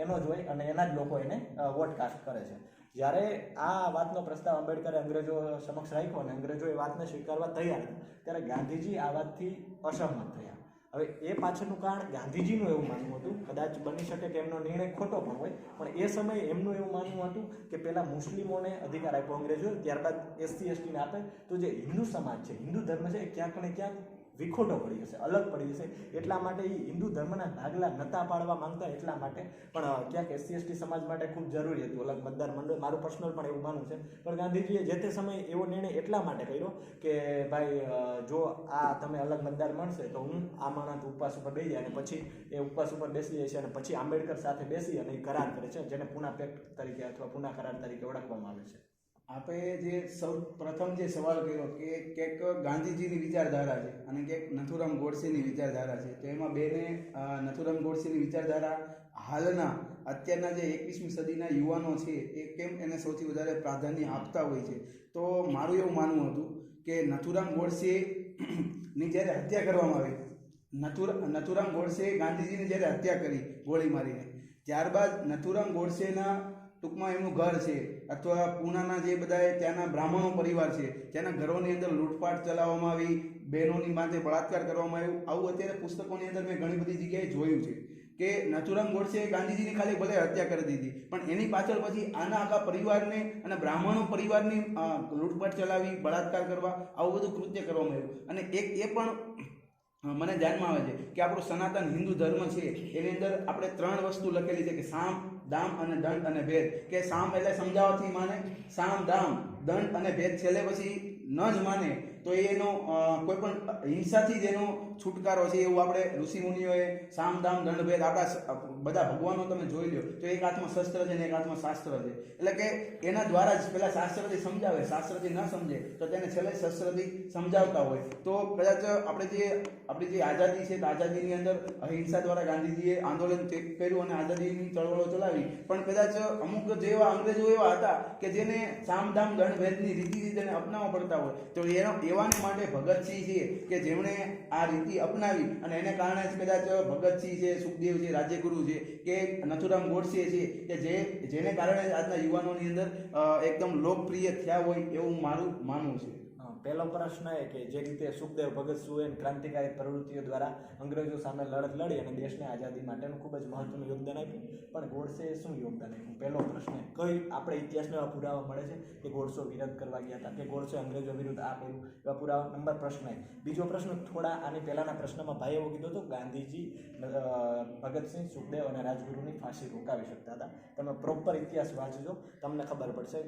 એનો જ હોય અને એના જ લોકો એને વોટ કાસ્ટ કરે છે. જ્યારે આ વાતનો પ્રસ્તાવ આંબેડકરે અંગ્રેજો સમક્ષ રાખ્યો અને અંગ્રેજો એ વાતને સ્વીકારવા તૈયાર હતા, ત્યારે ગાંધીજી આ વાતથી અસહમત થયા. હવે એ પાછળનું કારણ ગાંધીજીનું એવું માનવું હતું, કદાચ બની શકે કે એમનો નિર્ણય ખોટો પણ હોય, પણ એ સમયે એમનું એવું માનવું હતું કે પહેલાં મુસ્લિમોને અધિકાર આપ્યો અંગ્રેજો, ત્યારબાદ SC STને આપે તો જે હિન્દુ સમાજ છે, હિન્દુ ધર્મ છે, એ ક્યાંક ને ક્યાંક વિખોટો પડી જશે, અલગ પડી જશે. એટલા માટે એ હિન્દુ ધર્મના ભાગલા નતા પાડવા માંગતા, એટલા માટે પણ ક્યાંક SC ST સમાજ માટે ખૂબ જરૂરી હતું અલગ મતદાર મંડળ. મારું પર્સનલ પણ એવું માનવું છે. પણ ગાંધીજીએ જે તે સમયે એવો નિર્ણય એટલા માટે કર્યો કે ભાઈ જો આ તમે અલગ મતદાર મળશે તો હું આ માણસ ઉપવાસ ઉપર બેસી જાય, અને પછી એ ઉપવાસ ઉપર બેસી જાય છે અને પછી આંબેડકર સાથે બેસી અને એ કરાર કરે છે, જેને પૂના પેક્ટ તરીકે અથવા પૂના કરાર તરીકે ઓળખવામાં આવે છે. આપે જે સૌ પ્રથમ જે સવાલ કર્યો કે ક્યાંક ગાંધીજીની વિચારધારા છે અને ક્યાંક નથુરામ ગોડસેની વિચારધારા છે, તો એમાં બેને નથુરામ ગોડસેની વિચારધારા હાલના અત્યારના જે 21મી સદીના યુવાનો છે એ કેમ એને સૌથી વધારે પ્રાધાન્ય આપતા હોય છે, તો મારું એવું માનવું હતું કે નથુરામ ગોડસેની જ્યારે હત્યા કરવામાં આવી, નથુરામ ગોડસે ગાંધીજીની જ્યારે હત્યા કરી ગોળી મારીને, ત્યારબાદ નથુરામ ગોડસેના ટૂંકમાં એમનું ઘર છે અથવા પૂનાના જે બધા ત્યાંના બ્રાહ્મણો પરિવાર છે, ત્યાંના ઘરોની અંદર લૂંટપાટ ચલાવવામાં આવી, બહેનોની માથે બળાત્કાર કરવામાં આવ્યું. આવું અત્યારે પુસ્તકોની અંદર મેં ઘણી બધી જગ્યાએ જોયું છે કે નથુરામ ગોડસે ગાંધીજીની ખાલી ભલે હત્યા કરી દીધી, પણ એની પાછળ પછી આના આખા પરિવારને અને બ્રાહ્મણો પરિવારની લૂંટપાટ ચલાવી, બળાત્કાર કરવા, આવું બધું કૃત્ય કરવામાં આવ્યું. અને એક એ પણ મને ધ્યાનમાં આવે છે કે આપણો સનાતન હિન્દુ ધર્મ છે એની અંદર આપણે 3 વસ્તુ લખેલી છે કે સામ, દામ અને દંડ અને ભેદ. કે સામ એટલે સમજાવવાથી માને, સામ, દામ, દંડ અને ભેદ છેલ્લે પછી ન જ માને તો એનો કોઈ પણ હિંસાથી જ એનો છુટકારો છે, એવું આપણે ઋષિમુનિઓએ સામ, દામ, દંડ, ભેદ આપણા બધા ભગવાનો તમે જોઈ લો તો એક હાથમાં શસ્ત્ર છે ને એક હાથમાં શાસ્ત્ર છે. એટલે કે એના દ્વારા જ પેલા શાસ્ત્રથી સમજાવે, શાસ્ત્રથી ન સમજે તો તેને છેલ્લે શસ્ત્રથી સમજાવતા હોય. તો કદાચ આપણી જે આઝાદી છે તો આઝાદીની અંદર અહિંસા દ્વારા ગાંધીજીએ આંદોલન કર્યું અને આઝાદીની ચળવળો ચલાવી, પણ કદાચ અમુક જેવા અંગ્રેજો એવા હતા કે જેને સામ, દામ, દંડ, ભેદની રીતિ તેને અપનાવવા પડતા હોય, તો એવાને માટે ભગતસિંહ છે કે જેમણે આ રીતિ અપનાવી અને એને કારણે જ કદાચ ભગતસિંહ છે, સુખદેવ છે, રાજ્યગુરુ છે કે નથુરામ ગોડસે છે કે જેને કારણે આજના યુવાનોની અંદર એકદમ લોકપ્રિય થયા હોય એવું મારું માનવું છે. પહેલો પ્રશ્ન એ કે જે રીતે સુખદેવ, ભગતસિંહ ક્રાંતિકારી પ્રવૃત્તિઓ દ્વારા અંગ્રેજો સામે લડત લડી અને દેશને આઝાદી માટેનું ખૂબ જ મહત્વનું યોગદાન આપ્યું, પણ ગોડસેએ શું યોગદાન આપ્યું? પહેલો પ્રશ્ન કઈ આપણે ઇતિહાસનો એવા પુરાવા મળે છે કે ગોડસો વિરોધ કરવા ગયા હતા કે ગોડસે અંગ્રેજો વિરુદ્ધ આ કર્યું, એવા પુરાવા? નંબર પ્રશ્ન. બીજો પ્રશ્ન થોડા આની પહેલાના પ્રશ્નમાં ભાઈ એવું કીધું હતું ગાંધીજી ભગતસિંહ, સુખદેવ અને રાજગુરુની ફાંસી રોકાવી શકતા હતા. તમે પ્રોપર ઇતિહાસ વાંચજો, તમને ખબર પડશે.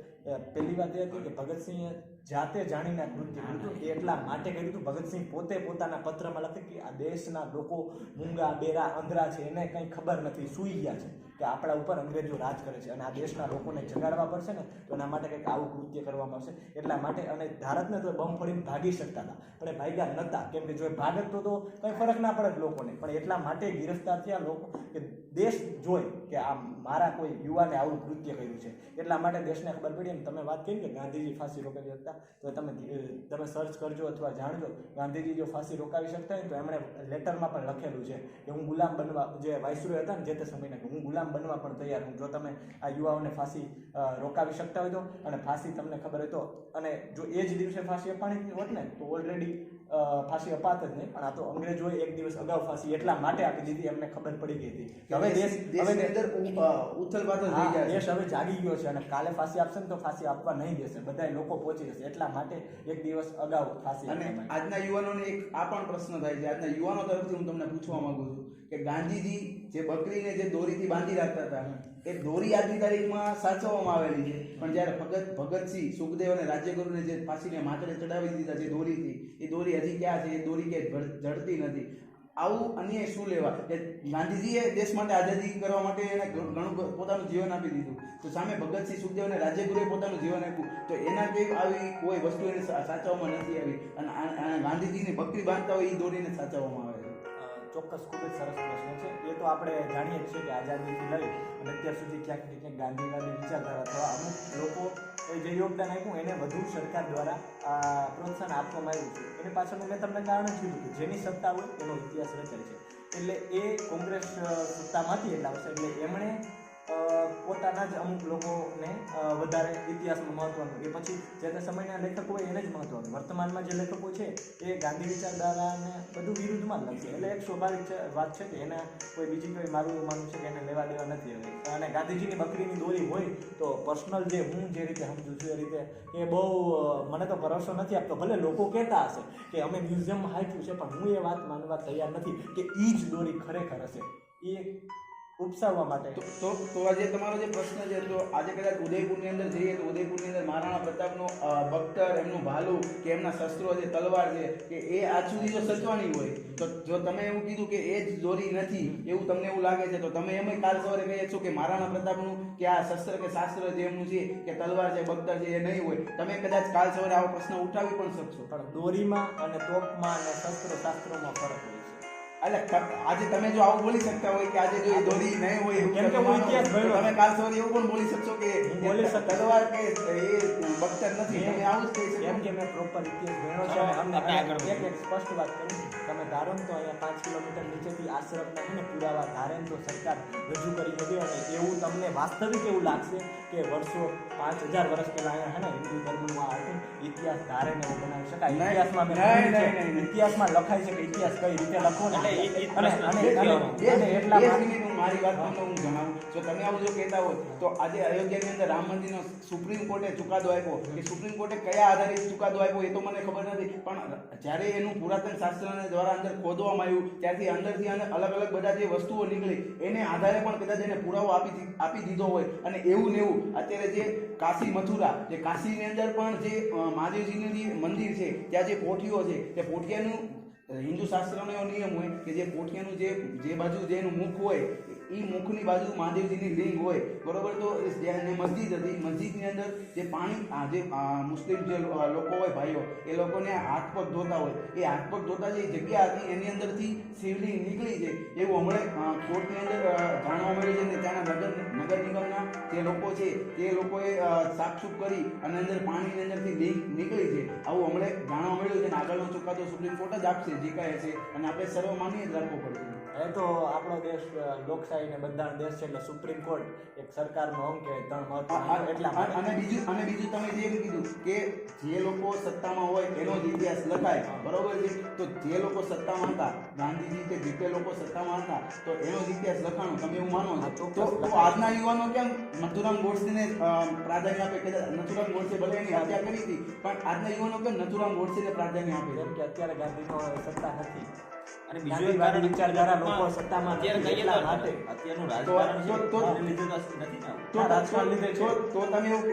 પહેલી વાત એ હતી કે ભગતસિંહે જાતે જાણીને કૃત્ય કર્યું એ એટલા માટે કર્યું હતું. ભગતસિંહ પોતે પોતાના પત્રમાં લખે કે આ દેશના લોકો મૂંગા, બેરા, અંધરા છે, એને કંઈ ખબર નથી, સૂઈ ગયા છે કે આપણા ઉપર અંગ્રેજો રાજ કરે છે અને આ દેશના લોકોને જગાડવા પડશે ને તો એના માટે કંઈક આવું કૃત્ય કરવામાં આવશે. એટલા માટે અને ભારતને તો બમ ફોડીને ભાગી શકતા હતા, પણ એ ભાગ્યા નહોતા, કેમ કે જો એ ભાગત તો કંઈ ફરક ના પડે લોકોને, પણ એટલા માટે ગિરફ્તાર થયા લોકો કે દેશ જોઈ કે આ મારા કોઈ યુવાને આવું કૃત્ય કર્યું છે, એટલા માટે દેશને ખબર પડી. અને તમે વાત કરી કે ગાંધીજી ફાંસી રોકાવી શકતા, તો તમે સર્ચ કરજો અથવા જાણજો, ગાંધીજી જો ફાંસી રોકાવી શકતા હોય તો એમણે લેટરમાં પણ લખેલું છે કે હું ગુલામ બનવા, જે વાઇસરોય હતા ને જે તે સમયના, કે હું ગુલામ બનવા પણ તૈયાર હું, જો તમે આ યુવાઓને ફાંસી રોકાવી શકતા હોય તો, અને ફાંસી તમને ખબર હોય તો. અને જો એ જ દિવસે ફાંસી અપાણી હોત ને તો ઓલરેડી ફાંસી અપાત જ નહીં, પણ આ તો અંગ્રેજોએ એક દિવસ અગાઉ ફાંસી એટલા માટે આપી દીધી, એમને ખબર પડી ગઈ હતી કે હવે દેશની અંદર ઉથલપાથલ થઈ ગયા, દેશ હવે જાગી ગયો છે અને કાલે ફાંસી આપશે ને તો ફાંસી આપવા નહીં દેશે, બધા લોકો પહોંચી જશે, એટલા માટે એક દિવસ અગાઉ ફાંસી. અને આજના યુવાનોને એક આ પણ પ્રશ્ન થાય છે, આજના યુવાનો તરફથી હું તમને પૂછવા માંગુ છું કે ગાંધીજી જે બકરીને જે દોરીથી બાંધી રાખતા હતા એ દોરી આજની તારીખમાં સાચવવામાં આવેલી છે, પણ જ્યારે ભગતસિંહ, સુખદેવ અને રાજ્યગુરુને જે ફાંસીને માથે ચડાવી દીધા છે દોરીથી, એ દોરી હજી ક્યાં છે? એ દોરી ક્યાંય જડતી નથી. આવું અન્યાય શું લેવા કે ગાંધીજીએ દેશ માટે આઝાદી કરવા માટે એને ઘણું પોતાનું જીવન આપી દીધું, તો સામે ભગતસિંહ, સુખદેવ અને રાજ્યગુરુએ પોતાનું જીવન આપ્યું, તો એના કઈ આવી કોઈ વસ્તુ એને સાચવવામાં નથી આવી અને ગાંધીજીની બકરી બાંધતા હોય એ દોરીને સાચવવામાં આવે છે. ચોક્કસ, ખૂબ જ સરસ પ્રશ્ન છે. એ તો આપણે જાણીએ જ છીએ કે આઝાદીથી લઈ અને અત્યાર સુધી ક્યાંક ને ક્યાંક ગાંધીવાદી વિચારધારા અથવા અમુક લોકો જે યોગદાન આપ્યું એને વધુ સરકાર દ્વારા પ્રોત્સાહન આપવામાં આવ્યું છે. એની પાછળનું મેં તમને કારણ જ કીધું કે જેની સત્તા હોય એનો ઇતિહાસ રચાય છે. એટલે એ કોંગ્રેસ સત્તામાંથી એટલા આવશે એટલે એમણે પોતાના જ અમુક લોકોને વધારે ઇતિહાસમાં મહત્વનું, એ પછી જે તે સમયના લેખકો હોય એને જ મહત્વનું. વર્તમાનમાં જે લેખકો છે એ ગાંધી વિચારધારાને બધું વિરુદ્ધમાં જ લખે, એટલે એક સ્વાભાવિક વાત છે કે એના કોઈ બીજી કોઈ મારું એવું માનવું છે કે એને લેવા દેવા નથી હવે. અને ગાંધીજીની બકરીની દોરી હોય તો પર્સનલ જે હું જે રીતે સમજું છું એ રીતે એ બહુ મને તો ભરોસો નથી આપતો. ભલે લોકો કહેતા હશે કે અમે મ્યુઝિયમમાં હાંચ્યું છે, પણ હું એ વાત માનવા તૈયાર નથી કે એ જ દોરી ખરેખર હશે. એ ઉપસાવવા માટે તો આજે તમારો જે પ્રશ્ન છે, તો આજે કદાચ ઉદયપુરની અંદર જઈએ તો ઉદયપુરની અંદર મહારાણા પ્રતાપનો બખ્તર, એમનું ભાલું કે એમના શસ્ત્રો છે, તલવાર છે, કે એ આજ સુધી જો સચવાની હોય, તો જો તમે એવું કીધું કે એ જ દોરી નથી એવું તમને એવું લાગે છે, તો તમે એમ કાલ સવારે કહી શકશો કે મહારાણા પ્રતાપનું કે આ શસ્ત્ર કે શાસ્ત્ર જે એમનું છે કે તલવાર છે, બખ્તર છે, એ નહીં હોય. તમે કદાચ કાલ સવારે આવો પ્રશ્ન ઉઠાવી પણ શકશો. પણ દોરીમાં અને તોપમાં અને શસ્ત્ર શાસ્ત્રોમાં ફરક હોય છે. એટલે આજે તમે જો આવું બોલી શકતા હોય કે આજે જો એ દોરી નહીં હોય એવું કેમ કે હું ઇતિહાસ ભણ્યો, તમે કાલ સવારે એવું પણ બોલી શકશો કે બોલી શકું. તલવાર કે એ બખ્તર નથી, તમે આવું જ કહી શકો. કેમ કે મેં પ્રોપર ઇતિહાસ ભણ્યો છે. અને એક સ્પષ્ટ વાત કરું, તમે ધારો ને તો અહીંયા 5 કિલોમીટર નીચેથી આશ્રમના છે ને પુરાવા ધારે તો સરકાર રજૂ કરી હતી, અને એવું તમને વાસ્તવિક એવું લાગશે કે વર્ષો 5000 વર્ષ પહેલા અહીંયા છે ને હિન્દુ ધર્મનું આ હતું, ઇતિહાસ ધારે ને એવું બનાવી શકાય. ઇતિહાસમાં ઇતિહાસમાં લખાય છે કે ઇતિહાસ કઈ રીતે લખવો ને મારી વાત હું જણાવું. જો તમે આવું જો કહેતા હોય તો આજે અયોધ્યાની અંદર રામ મંદિરનો સુપ્રીમ કોર્ટે ચુકાદો આપ્યો, કે સુપ્રીમ કોર્ટે કયા આધારે ચુકાદો આપ્યો એ તો મને ખબર નથી, પણ જ્યારે એનું પુરાતન શાસ્ત્રના દ્વારા અંદર ખોદવામાં આવ્યું ત્યારથી અંદરથી અને અલગ અલગ બધા જે વસ્તુઓ નીકળી એને આધારે પણ કદાચ એને પુરાવો આપી દીધો હોય. અને એવું ને એવું અત્યારે જે કાશી મથુરા, જે કાશીની અંદર પણ જે મહાદેવજીનું જે મંદિર છે ત્યાં જે પોઠીઓ છે, તે પોઠિયાનું હિન્દુ શાસ્ત્રનો એવો નિયમ હોય કે જે પોઠિયાનું જે બાજુ જેનું મુખ હોય એ મુખની બાજુ મહાદેવજીની લિંગ હોય, બરોબર. તો જે મસ્જિદ હતી, મસ્જિદની અંદર જે પાણી જે મુસ્લિમ જે લોકો હોય ભાઈઓ, એ લોકોને હાથ પગ ધોતા હોય, એ હાથ પગ ધોતા જે જગ્યા હતી એની અંદરથી શિવલિંગ નીકળી છે એવું હમણાં કોર્ટની અંદર જાણવા મળ્યું છે. ને ત્યાંના નગર નિગમના જે લોકો છે તે લોકોએ સાફસૂફ કરી અને અંદર પાણીની અંદરથી લિંક નીકળી છે આવું હમણાં જાણવા મળ્યું છે. અને આગળનો ચુકાદો સુપ્રીમ કોર્ટ જ આપશે જે કાંઈ હશે, અને આપણે સર્વમાન્ય જ રાખવો પડશે. એ તો આપણો દેશ લોકશાહી ને બંધારણ દેશ છે, એટલે સુપ્રીમ કોર્ટ એક સરકારનો અંગ કહેવાય, ત્રણ મહત્વ. એટલા અને બીજું તમે જે કીધું કે જે લોકો સત્તામાં હોય એનો જ ઇતિહાસ લખાય, બરોબર છે. તો જે લોકો સત્તામાં હતા, ગાંધીજી કે જે લોકો સત્તામાં હતા, તો એનો જ ઇતિહાસ લખાણો, તમે એવું માનો છો? તો આજના યુવાનો કેમ નથુરામ ગોડસેને પ્રાધાન્ય આપે? કે નથુરામ ગોડસે ભલે એની હત્યા કરી હતી, પણ આજના યુવાનો કેમ નથુરામ ગોડસેને પ્રાધાન્ય આપે? કેમ કે અત્યારે ગાંધીનો સત્તા નથી, અને બીજું એક કારણ વિચારધારા લોકો સત્તામાં અત્યારે કહીએ તો અત્યારનું રાજકારણ છે લીધે નથી ને તો રાજકારણ લીધે છો. તો તમે એવું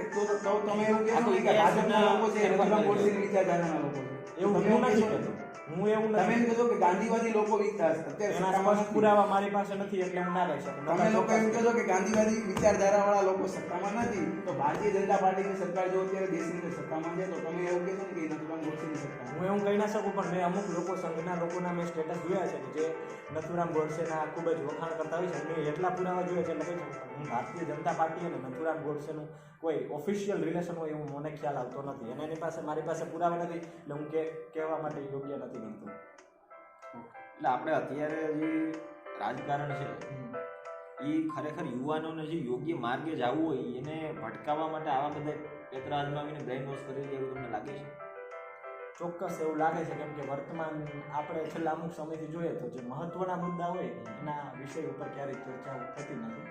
કહેશો કે ભાજપના લોકો છે નથુરામ ગોડસેની વિચારધારાના લોકો છે એવું તમે હું નથી કહેતો. હું એવું તમે એમ કહેશો કે ગાંધીવાદી લોકો અત્યારે પુરાવા મારી પાસે નથી એટલે હું ના કહી શકું. તમે લોકો એમ કહેશો કે ગાંધીવાદી વિચારધારા વાળા લોકો સત્તામાં નથી, તો ભારતીય જનતા પાર્ટીની સરકાર જો અત્યારે દેશની અંદર સત્તામાં છે તો તમે એવું કહેશો ને કે નથુરામ ગોડસેની સરકાર? હું એવું કહી ના શકું, પણ મેં અમુક લોકો સંઘના લોકોના મેં સ્ટેટસ જોયા છે કે જે નથુરામ ગોડસેના ખૂબ જ વખાણ કરતા હોય છે. મેં એટલા પુરાવા જોયા છે એટલે કહી શકું. હું ભારતીય જનતા પાર્ટી અને નથુરામ ગોડસેનું કોઈ ઓફિશિયલ રિલેશન હોય એવું મને ખ્યાલ આવતો નથી, અને એની પાસે મારી પાસે પુરાવા નથી, એટલે હું કહેવા માટે યોગ્ય નથી ગણતો. એટલે આપણે અત્યારે જે રાજકારણ છે એ ખરેખર યુવાનોને જે યોગ્ય માર્ગે જવું હોય એને ભટકાવવા માટે આવા બધા પેતરા અજમાવીને બ્રેઇન વોશ કરી દે એવું તમને લાગે છે? ચોક્કસ એવું લાગે છે, કેમ કે વર્તમાન આપણે છેલ્લા અમુક સમયથી જોઈએ તો જે મહત્વના મુદ્દા હોય એના વિષય ઉપર ક્યારેય ચર્ચા થતી નથી.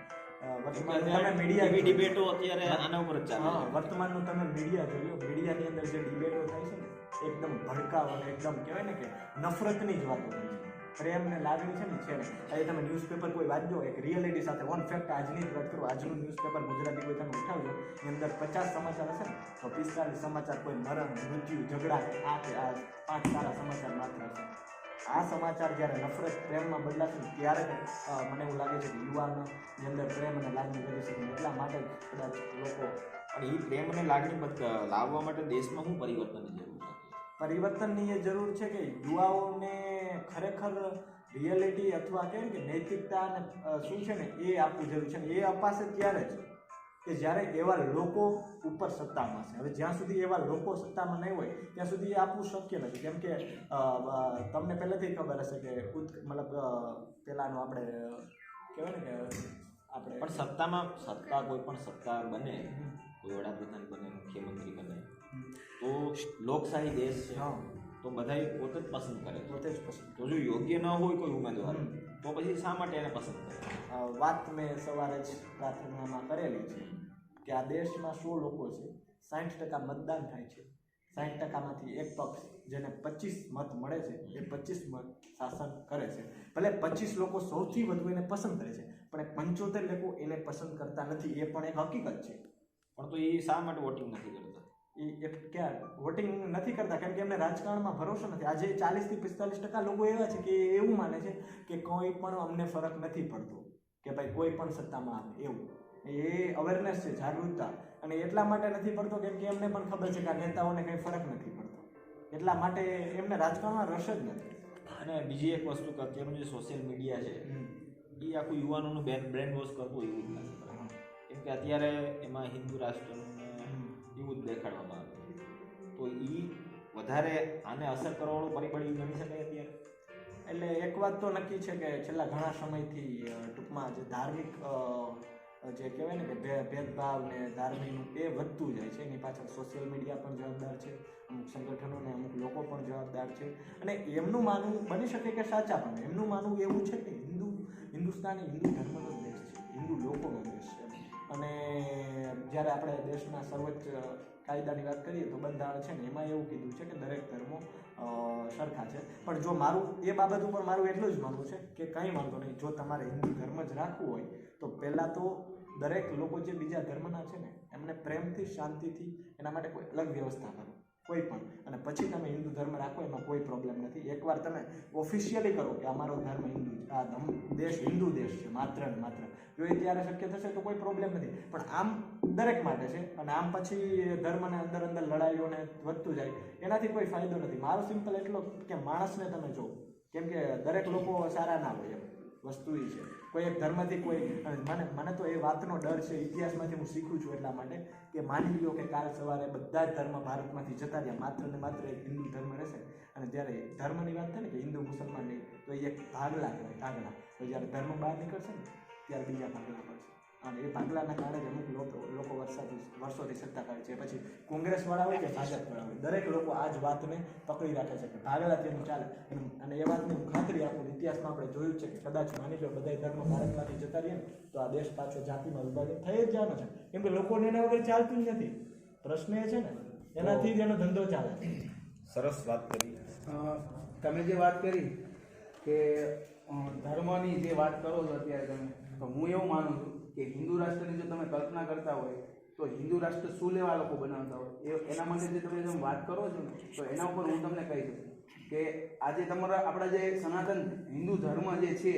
વર્તમાન મીડિયા ડિબેટો અત્યારે આના ઉપર જ ચાલે. વર્તમાનનું તમે મીડિયા જોયું, મીડિયાની અંદર જે ડિબેટો થાય છે ને એકદમ ભડકાવ અને એકદમ કહેવાય ને કે નફરતની જ વાતો થાય છે. પ્રેમ ને લાગણી છે ને આજે તમે ન્યૂઝપેપર કોઈ વાંચજો, એક રિયાલિટી સાથે ઓન ફેક્ટ આજની જ વાત કરું, આજનું ન્યૂઝપેપર ગુજરાતી કોઈ તમે ઉઠાવજો, એની અંદર 50 સમાચાર હશે ને તો 45 સમાચાર કોઈ મરણ, મૃત્યુ, ઝઘડા કે આ 5 સારા સમાચાર માત્ર હશે. આ સમાચાર જ્યારે નફરત પ્રેમમાં બદલાશે ત્યારે મને એવું લાગે છે કે યુવાનોની અંદર પ્રેમ અને લાગણી કરી શકે. એટલા માટે કદાચ લોકો અને એ પ્રેમ અને લાગણી લાવવા માટે દેશમાં શું પરિવર્તનની જરૂર છે? પરિવર્તનની એ જરૂર છે કે યુવાઓને ખરેખર રિયાલિટી અથવા કહેવાય કે નૈતિકતા અને શું છે ને એ આપવું જરૂર છે. ને એ અપાશે ત્યારે જ કે જ્યારે એવા લોકો ઉપર સત્તામાં હશે. હવે જ્યાં સુધી એવા લોકો સત્તામાં નહીં હોય ત્યાં સુધી એ આપવું શક્ય નથી. કેમ કે તમને પહેલેથી ખબર હશે કે મતલબ પેલાનું આપણે કહેવાય ને કે આપણે પણ સત્તા કોઈ પણ સત્તા બને, કોઈ વડાપ્રધાન બને, મુખ્યમંત્રી બને, તો લોકશાહી દેશ છે, તો બધાય પોતે જ પસંદ કરે, પોતે જ પસંદ તો જો યોગ્ય ન હોય કોઈ ઉમેદવાર તો પછી શા માટે એને પસંદ કરે? વાત મેં સવારે જ પ્રાર્થનામાં કરેલી છે કે આ દેશમાં 100 લોકો છે, 60% મતદાન થાય છે, 60%માંથી એક પક્ષ જેને 25 મત મળે છે એ 25 મત શાસન કરે છે. ભલે 25 લોકો સૌથી વધુ એને પસંદ કરે છે, પણ 75 લોકો એને પસંદ કરતા નથી, એ પણ એક હકીકત છે. પણ તો એ શા માટે વોટિંગ નથી કરતા? એ ક્યાં વોટિંગ નથી કરતા? કેમ કે એમને રાજકારણમાં ભરોસો નથી. આજે 40-45% લોકો એવા છે કે એવું માને છે કે કોઈ પણ અમને ફરક નથી પડતો, કે ભાઈ કોઈ પણ સત્તામાં આવે એવું. એ અવેરનેસ છે, જાગૃતતા. અને એટલા માટે નથી પડતો કેમ કે એમને પણ ખબર છે કે આ નેતાઓને કંઈ ફરક નથી પડતો, એટલા માટે એમને રાજકારણમાં રસ જ નથી. અને બીજી એક વસ્તુ કે અત્યારનું જે સોશિયલ મીડિયા છે એ આખું યુવાનોનું બ્રેન વોશ કરતું એવું જ નથી. કેમ કે અત્યારે એમાં હિન્દુ રાષ્ટ્રનું એવું જ દેખાડવામાં આવે, તો એ વધારે આને અસર કરવાનું પરિબળ એ ગણી શકાય અત્યારે. એટલે એક વાત તો નક્કી છે કે છેલ્લા ઘણા સમયથી ટૂંકમાં જે ધાર્મિક જે કહેવાય ને કે ભેદભાવ ને ધાર્મિકનું એ વધતું જાય છે. એની પાછળ સોશિયલ મીડિયા પણ જવાબદાર છે, અમુક સંગઠનો ને અમુક લોકો પણ જવાબદાર છે. અને એમનું માનવું બની શકે કે સાચા, પણ એમનું માનવું એવું છે કે હિન્દુસ્તાન એ હિન્દુ ધર્મનો દેશ છે, હિન્દુ લોકોનો દેશ છે. અને જ્યારે આપણે દેશના સર્વોચ્ચ કાયદાની વાત કરીએ તો બંધારણ છે ને એમાં એવું કીધું છે કે દરેક ધર્મો સરખા છે. પણ જો મારું એ બાબત ઉપર મારું એટલું જ માનવું છે કે કંઈ વાંધો નહીં, જો તમારે હિન્દુ ધર્મ જ રાખવું હોય તો પહેલાં તો દરેક લોકો જે બીજા ધર્મના છે ને એમને પ્રેમથી, શાંતિથી એના માટે કોઈ અલગ વ્યવસ્થા કરો, કોઈ પણ, અને પછી તમે હિન્દુ ધર્મ રાખો, એમાં કોઈ પ્રોબ્લેમ નથી. એકવાર તમે ઓફિશિયલી કરો કે અમારો ધર્મ હિન્દુ, આ દેશ હિન્દુ દેશ છે માત્ર ને માત્ર, જો એ ત્યારે શક્ય થશે તો કોઈ પ્રોબ્લેમ નથી. પણ આમ દરેક માટે છે, અને આમ પછી ધર્મને અંદર લડાઈઓને વધતું જાય, એનાથી કોઈ ફાયદો નથી. મારો સિમ્પલ એટલો કે માણસને તમે જો, કેમ કે દરેક લોકો સારા ના હોય, એમ વસ્તુ એ છે. કોઈ એક ધર્મથી કોઈ મને તો એ વાતનો ડર છે, ઇતિહાસમાંથી હું શીખું છું એટલા માટે, કે માની લો કે કાલ સવારે બધા જ ધર્મ ભારતમાંથી જતા રહ્યા, માત્ર ને માત્ર એક હિન્દુ ધર્મ રહેશે. અને જ્યારે ધર્મની વાત થાય ને કે હિન્દુ મુસલમાનની, તો એ એક ભાગલા કહેવાય, ભાગલા. તો જ્યારે ધર્મ બહાર નીકળશે ને ત્યારે બીજા ભાગલા પડશે, અને એ ભાગલાના કારણે જ અમુક લોકો વર્ષોથી સત્તા કરે છે. પછી કોંગ્રેસવાળા હોય કે ભાજપવાળા હોય, દરેક લોકો આ જ વાતને પકડી રાખે છે કે ભાગલાથી એનું ચાલે. અને એ વાતની હું ખાતરી આપું, ઇતિહાસમાં આપણે જોયું છે કે કદાચ માની લો બધા ધર્મ ભારતમાંથી જતા રહીએ ને તો આ દેશ પાછો જાતિમાં વિભાજિત થઈ જ જવાનો છે. કેમ કે લોકોને એના વગર ચાલતું જ નથી. પ્રશ્ન એ છે ને એનાથી જ એનો ધંધો ચાલે. સરસ વાત કરી. તમે જે વાત કરી કે ધર્મની જે વાત કરો છો અત્યારે તમે, તો હું એવું માનું છું કે હિન્દુ રાષ્ટ્રની જો તમે કલ્પના કરતા હોય તો હિન્દુ રાષ્ટ્ર શું લેવા લોકો બનાવતા હોય એના માટે જે તમે જેમ વાત કરો છો ને, તો એના ઉપર હું તમને કહી શકું કે આજે તમારા આપણા જે સનાતન હિન્દુ ધર્મ જે છે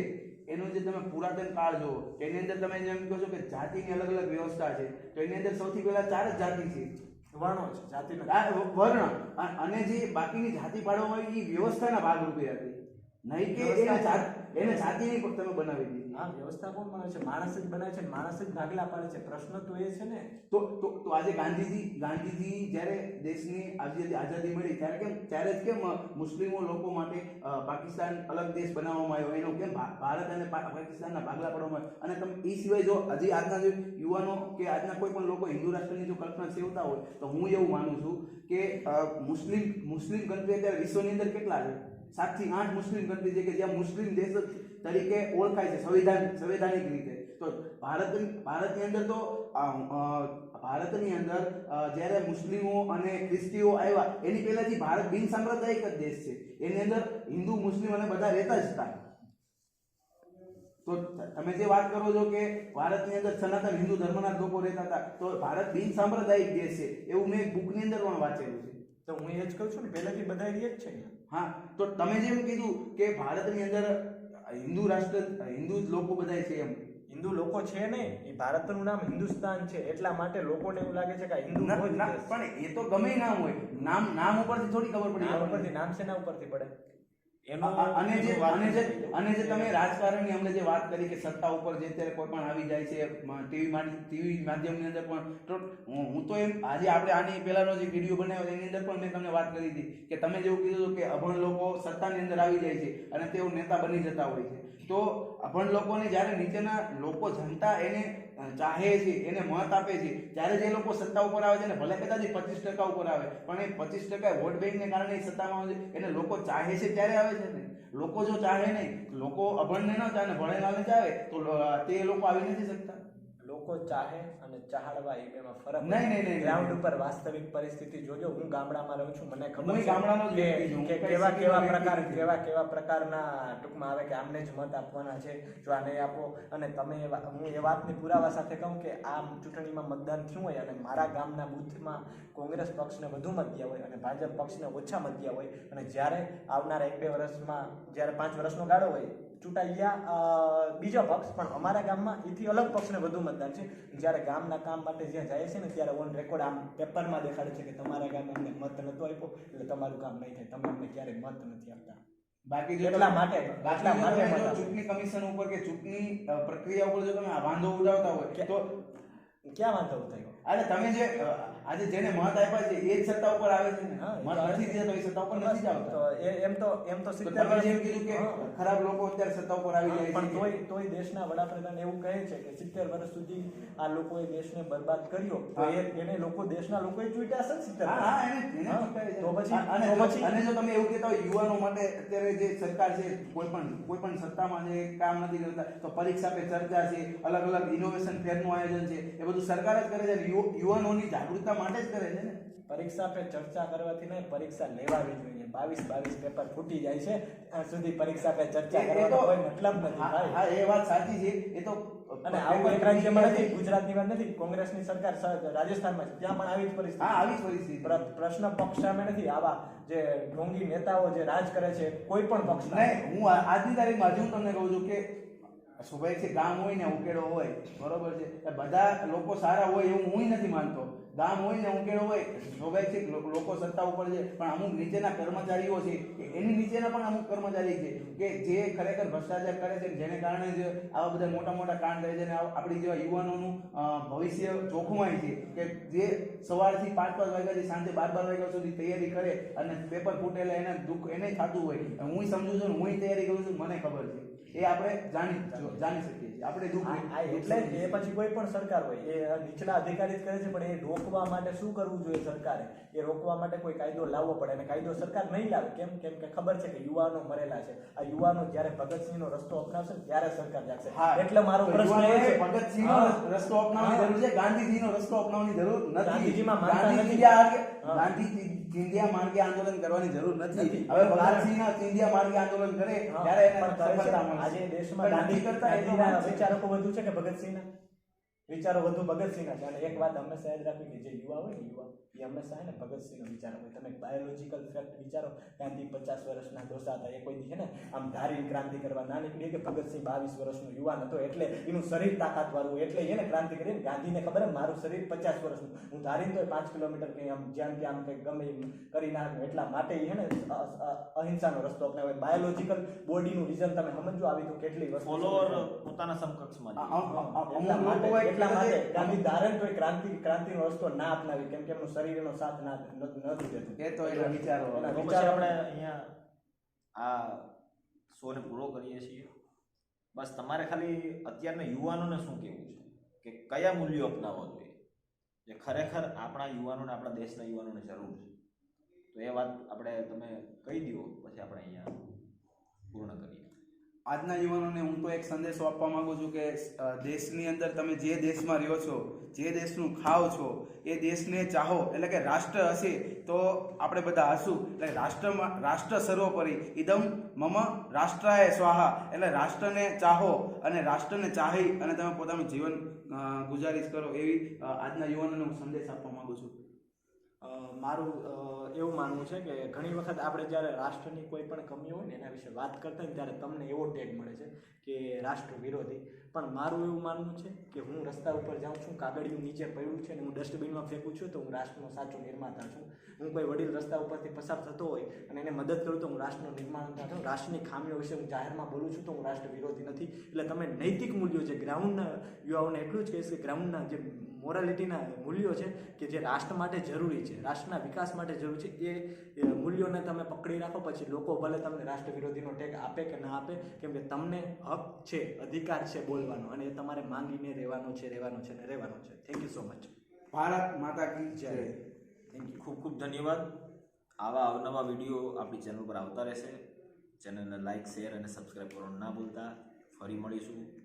એનું જે તમે પુરાતન કાળ જુઓ, એની અંદર તમે જેમ કહો છો કે જાતિની અલગ અલગ વ્યવસ્થા છે, તો એની અંદર સૌથી પહેલા 4 જ જાતિ છે, વર્ણો છે, જાતિનો વર્ણ. અને જે બાકીની જાતિ પાડવામાં આવી એ વ્યવસ્થાના ભાગરૂપે હતી, નહીં કે એને જાતિની તમે બનાવી દીધી. હા, વ્યવસ્થા કોણ બનાવે છે? માણસ જ બનાવે છે, માણસ જ ભાગલા પાડે છે. પ્રશ્ન તો એ છે ને. તો આજે ગાંધીજી જ્યારે દેશની આઝાદી મળી ત્યારે જ કેમ મુસ્લિમો લોકો માટે પાકિસ્તાન અલગ દેશ બનાવવામાં આવ્યો, એનો કેમ ભારત અને પાકિસ્તાનના ભાગલા પાડવામાં આવ્યો. અને તમે એ સિવાય જો હજી આજના જે યુવાનો કે આજના કોઈ પણ લોકો હિન્દુ રાષ્ટ્રની જો કલ્પના સેવતા હોય, તો હું એવું માનું છું કે મુસ્લિમ કન્ટ્રી અત્યારે વિશ્વની અંદર કેટલા છે? 7 થી 8 મુસ્લિમ કન્ટ્રી છે કે જ્યાં મુસ્લિમ દેશ તરીકે ઓળખાય છે સંવૈધાનિક રીતે. તો ભારતની અંદર તો ભારતની અંદર જ્યારે મુસ્લિમો અને ખ્રિસ્તીઓ આવ્યા એની પહેલાથી ભારત બિન સાંપ્રદાયિક જ દેશ છે, એની અંદર હિન્દુ મુસ્લિમ અને બધા રહેતા જ હતા. તો તમે જે વાત કરો છો કે ભારતની અંદર સનાતન હિન્દુ ધર્મના લોકો રહેતા હતા, તો ભારત બિન સાંપ્રદાયિક દેશ છે એવું મેં બુકની અંદર પણ વાંચેલું છે. તો હું એ જ કહું છું ને, પહેલાથી બધા એ જ છે. હા, તો તમે જેમ કીધું કે ભારતની અંદર હિન્દુ લોકો બધા છે, એમ હિન્દુ લોકો છે ને, એ ભારતનું નામ હિન્દુસ્તાન છે, એટલા માટે લોકોને એવું લાગે છે કે હિન્દુ પણ એ તો ગમે નામ હોય, નામ ઉપરથી થોડી ખબર પડી. ઉપરથી નામ શેના ઉપરથી પડે? એનું અને જે વાત અને જે કરી. અને જે તમે રાજકારણની અમને જે વાત કરી કે સત્તા ઉપર જે અત્યારે કોઈ પણ આવી જાય છે ટીવી માધ્યમની અંદર પણ તો હું તો એમ આજે આપણે આની પહેલાનો જે વિડીયો બનાવ્યો એની અંદર પણ મેં તમને વાત કરી હતી કે તમે જેવું કીધું હતું કે અભણ લોકો સત્તાની અંદર આવી જાય છે અને તેઓ નેતા બની જતા હોય છે. તો અભણ લોકોને જ્યારે નીચેના લોકો જનતા એને ચાહે છે, એને મત આપે છે, ત્યારે જે લોકો સત્તા ઉપર આવે છે ને ભલે કદાચ 25% ઉપર આવે પણ એ 25% વોટ બેંકને કારણે એ સત્તામાં આવે છે. એને લોકો ચાહે છે ત્યારે આવે છે ને. લોકો જો ચાહે નહીં, લોકો અભણને ન ચાહે, ભણેલાને ચાહે તો તે લોકો આવી નથી શકતા. લોકો ચાહે અને ચાહડવા એ બેમાં ફરક નહીં. ગ્રાઉન્ડ ઉપર વાસ્તવિક પરિસ્થિતિ જોજો. હું ગામડામાં રહું છું, મને ખબર હું ગામડાનો જ વ્યક્તિ છું. કે કેવા પ્રકારના ટૂંકમાં આવે કે આમને જ મત આપવાના છે, જો આ નહીં આપો. અને તમે હું એ વાતની પુરાવા સાથે કહું કે આ ચૂંટણીમાં મતદાન થયું હોય અને મારા ગામના બૂથમાં કોંગ્રેસ પક્ષને વધુ મત ગયા હોય અને ભાજપ પક્ષને ઓછા મત ગયા હોય અને જ્યારે આવનારા 1-2 વર્ષમાં જ્યારે 5 વર્ષનો ગાળો હોય ચૂંટાઈ ગયા બીજો પક્ષ, પણ અમારા ગામમાં એથી અલગ પક્ષને વધુ મતદાન છે. જ્યારે ગામના કામ માટે જ્યાં જાય છે ને ત્યારે ઓન રેકોર્ડ આમ પેપરમાં દેખાડે છે કે તમારા ગામે અમને મત નતો આપ્યો એટલે તમારું કામ નહીં થાય, તમે અમને ક્યારેય મત નથી આપતા. બાકી જો એટલા માટે ચૂંટણી કમિશન ઉપર કે ચૂંટણી પ્રક્રિયા ઉપર જો તમે આ વાંધો ઉઠાવતા હોય તો ક્યાં વાંધો થયો? અરે તમે જે આજે જેને મત આપ્યા છે એ જ સત્તા ઉપર આવે છે ને. મત નથી દીધા તો એ સત્તા ઉપર નથી જ આવતા. તો એમ તો તમે જેમ કીધું કે ખરાબ લોકો અત્યારે સત્તા ઉપર આવી જાય પણ છે, તોય દેશના વડાપ્રધાન એવું કહે છે કે 70 વર્ષ સુધી આ લોકોએ દેશને બરબાદ કર્યો, તો એને લોકો દેશના લોકોએ ચૂંટ્યા છે ને 70 હા એને ચૂંટાય છે. તો પછી અને જો તમે એવું કહેતા હોય યુવાનો માટે અત્યારે જે સરકાર છે કોઈ પણ સત્તામાં જે કામ નથી કરતા તો પરીક્ષા પે ચર્ચા છે, અલગ અલગ ઇનોવેશન ફેરનું આયોજન છે, એ બધું સરકાર જ કરે છે. યુવાનોની જાગૃતતા માટે જ કરે છે ને. પરીક્ષા પે ચર્ચા કરવાથી નહીં, પરીક્ષા લેવાવી જોઈએ. 22 પેપર ફૂટી જાય છે ત્યાં સુધી પરીક્ષા પે ચર્ચા કરવાનો કોઈ મતલબ નથી ભાઈ. હા એ વાત સાચી છે. એ તો અને આવું એક રાજ્યમાં નથી, ગુજરાતની વાત નથી, કોંગ્રેસની સરકાર રાજસ્થાનમાં છે ત્યાં પણ આવી જ પરિસ્થિતિ. હા આવી જ પરિસ્થિતિ. પ્રશ્ન પક્ષ સામે નથી, આવા જે ઢોંગી નેતાઓ જે રાજ કરે છે કોઈ પણ પક્ષ નહીં. હું આજની તારીખમાં હજુ તમને કહું છું કે સ્વાભાવિક છે ગામ હોય ને ઉકેડો હોય, બરોબર છે, બધા લોકો સારા હોય એવું હું નથી માનતો. ગામ હોય ને ઉકેડો હોય, સ્વાભાવિક છે લોકો સત્તા ઉપર છે, પણ અમુક નીચેના કર્મચારીઓ છે એની નીચેના પણ અમુક કર્મચારી છે કે જે ખરેખર ભ્રષ્ટાચાર કરે છે, જેને કારણે જ આવા બધા મોટા મોટા કાંડ થાય છે અને આપણી જેવા યુવાનોનું ભવિષ્ય જોખમાય છે. કે જે સવારથી 5 વાગ્યાથી સાંજે 12 વાગ્યા સુધી તૈયારી કરે અને પેપર ફૂટેલા એને દુઃખ એને થતું હોય. હું સમજુ છું, હું તૈયારી કરું છું, મને ખબર છે. એ આપણે જાણી શકીએ છીએ. આપણે એટલે એ પછી કોઈ પણ સરકાર હોય એ નીચલા અધિકારી જ કરે છે, પણ એ રોકવા માટે શું કરવું જોઈએ સરકારે? એ રોકવા માટે કોઈ કાયદો લાવવો પડે અને કાયદો સરકાર નહીં લાવે. કેમ કે ખબર છે કે યુવાનો મરેલા છે. આ યુવાનો જ્યારે ભગતસિંહનો રસ્તો અપનાવશે ત્યારે સરકાર જાગશે. એટલે મારો પ્રશ્ન એ છે, ભગતસિંહનો રસ્તો અપનાવવાની જરૂર છે, ગાંધીજીનો રસ્તો અપનાવવાની જરૂર નથી. ગાંધીજીમાં માનતા ગાંધી ચિંધ્યા માર્ગે આંદોલન કરવાની જરૂર નથી. હવે ભગતસિંહના ચિંધ્યા માર્ગે આંદોલન કરે ત્યારે એને સફળતા મળશે. આજે દેશમાં ગાંધીના વિચારકો વધુ છે કે ભગતસિંહના વિચારો વધુ ભગતસિંહના છે. અને એક વાત હંમેશા યાદ રાખવી કે જે યુવા હોય ને એ હંમેશા હે ને ભગતસિંહનો વિચાર હોય. તમે બાયોલોજીકલ ફેક્ટ વિચારો, ગાંધી 50 વર્ષના ડોસા હતા, એ કોઈ દી છે ને આમ ધારી ક્રાંતિ કરવા ના નીકળી કે ભગતસિંહ 22 વર્ષનો યુવાન હતો એટલે એનું શરીર તાકાતવાળું એટલે એને ક્રાંતિ કરી. ગાંધીને ખબર મારું શરીર 50 વર્ષનું, હું ધારીને તો 5 કિલોમીટર કંઈ આમ જ્યાં ત્યાં આમ કંઈક ગમે કરી નાખ્યું. એટલા માટે એ ને અહિંસાનો રસ્તો અપનાવે. બાયોલોજીકલ બોડીનું રીઝન તમે સમજો આવી તો કેટલી વસ્તુ ફોલોઅર પોતાના સમકક્ષમાં એટલા માટે ગાંધી ધારણ તો ક્રાંતિનો રસ્તો ના અપનાવી, કેમ કે એમનું શરીર એનો સાથ નથી દેતું. એ તો એના વિચારો. આપણે અહીંયા આ શોને પૂરો કરીએ છીએ. બસ તમારે ખાલી અત્યારના યુવાનોને શું કહેવું છે કે કયા મૂલ્યો અપનાવવા જોઈએ જે ખરેખર આપણા યુવાનોને, આપણા દેશના યુવાનોને જરૂર છે? તો એ વાત તમે કહી દો, પછી આપણે અહીંયા પૂર્ણ કરીએ. આજના યુવાનોને હું તો એક સંદેશો આપવા માંગુ છું કે દેશની અંદર તમે જે દેશમાં રહ્યો છો, જે દેશનું ખાવ છો, એ દેશને ચાહો. એટલે કે રાષ્ટ્ર હશે તો આપણે બધા હશું. એટલે રાષ્ટ્ર સર્વોપરી ઇદમ મમ રાષ્ટ્રાય સ્વાહા. એટલે રાષ્ટ્રને ચાહો અને રાષ્ટ્રને ચાહી અને તમે પોતાનું જીવન ગુજારિશ કરો, એવી આજના યુવાનોને હું સંદેશ આપવા માંગુ છું. મારું એવું માનવું છે કે ઘણી વખત આપણે જ્યારે રાષ્ટ્રની કોઈ પણ કમી હોય ને એના વિશે વાત કરતા હોય ત્યારે તમને એવો ટેગ મળે છે કે રાષ્ટ્ર વિરોધી. પણ મારું એવું માનવું છે કે હું રસ્તા ઉપર જાઉં છું, કાગળિયું નીચે પડ્યું છે અને હું ડસ્ટબિનમાં ફેંકું છું તો હું રાષ્ટ્રનો સાચો નિર્માતા છું. હું કોઈ વડીલ રસ્તા ઉપરથી પસાર થતો હોય અને એને મદદ કરું તો હું રાષ્ટ્રનો નિર્માતા છું. રાષ્ટ્રની ખામીઓ વિશે હું જાહેરમાં બોલું છું તો હું રાષ્ટ્ર વિરોધી નથી. એટલે તમે નૈતિક મૂલ્યો છે, ગ્રાઉન્ડના યુવાઓને એટલું જ કહીશ કે ગ્રાઉન્ડના જે મોરાલિટીના મૂલ્યો છે કે જે રાષ્ટ્ર માટે જરૂરી છે, રાષ્ટ્રના વિકાસ માટે જરૂરી છે, એ મૂલ્યોને તમે પકડી રાખો. પછી લોકો ભલે તમને રાષ્ટ્ર વિરોધીનો ટેગ આપે કે ના આપે, કેમ કે તમને હક છે, અધિકાર છે બોલવાનો, અને એ તમારે માંગીને રહેવાનો છે ને રહેવાનો છે. Thank you so much. Bharat માતા કી જય. થેન્ક યુ, ખૂબ ખૂબ ધન્યવાદ. આવા અવનવા વિડીયો આપણી ચેનલ પર આવતા રહેશે. ચેનલને લાઇક, શેર અને સબસ્ક્રાઈબ કરવાનું ના ભૂલતા. ફરી મળીશું.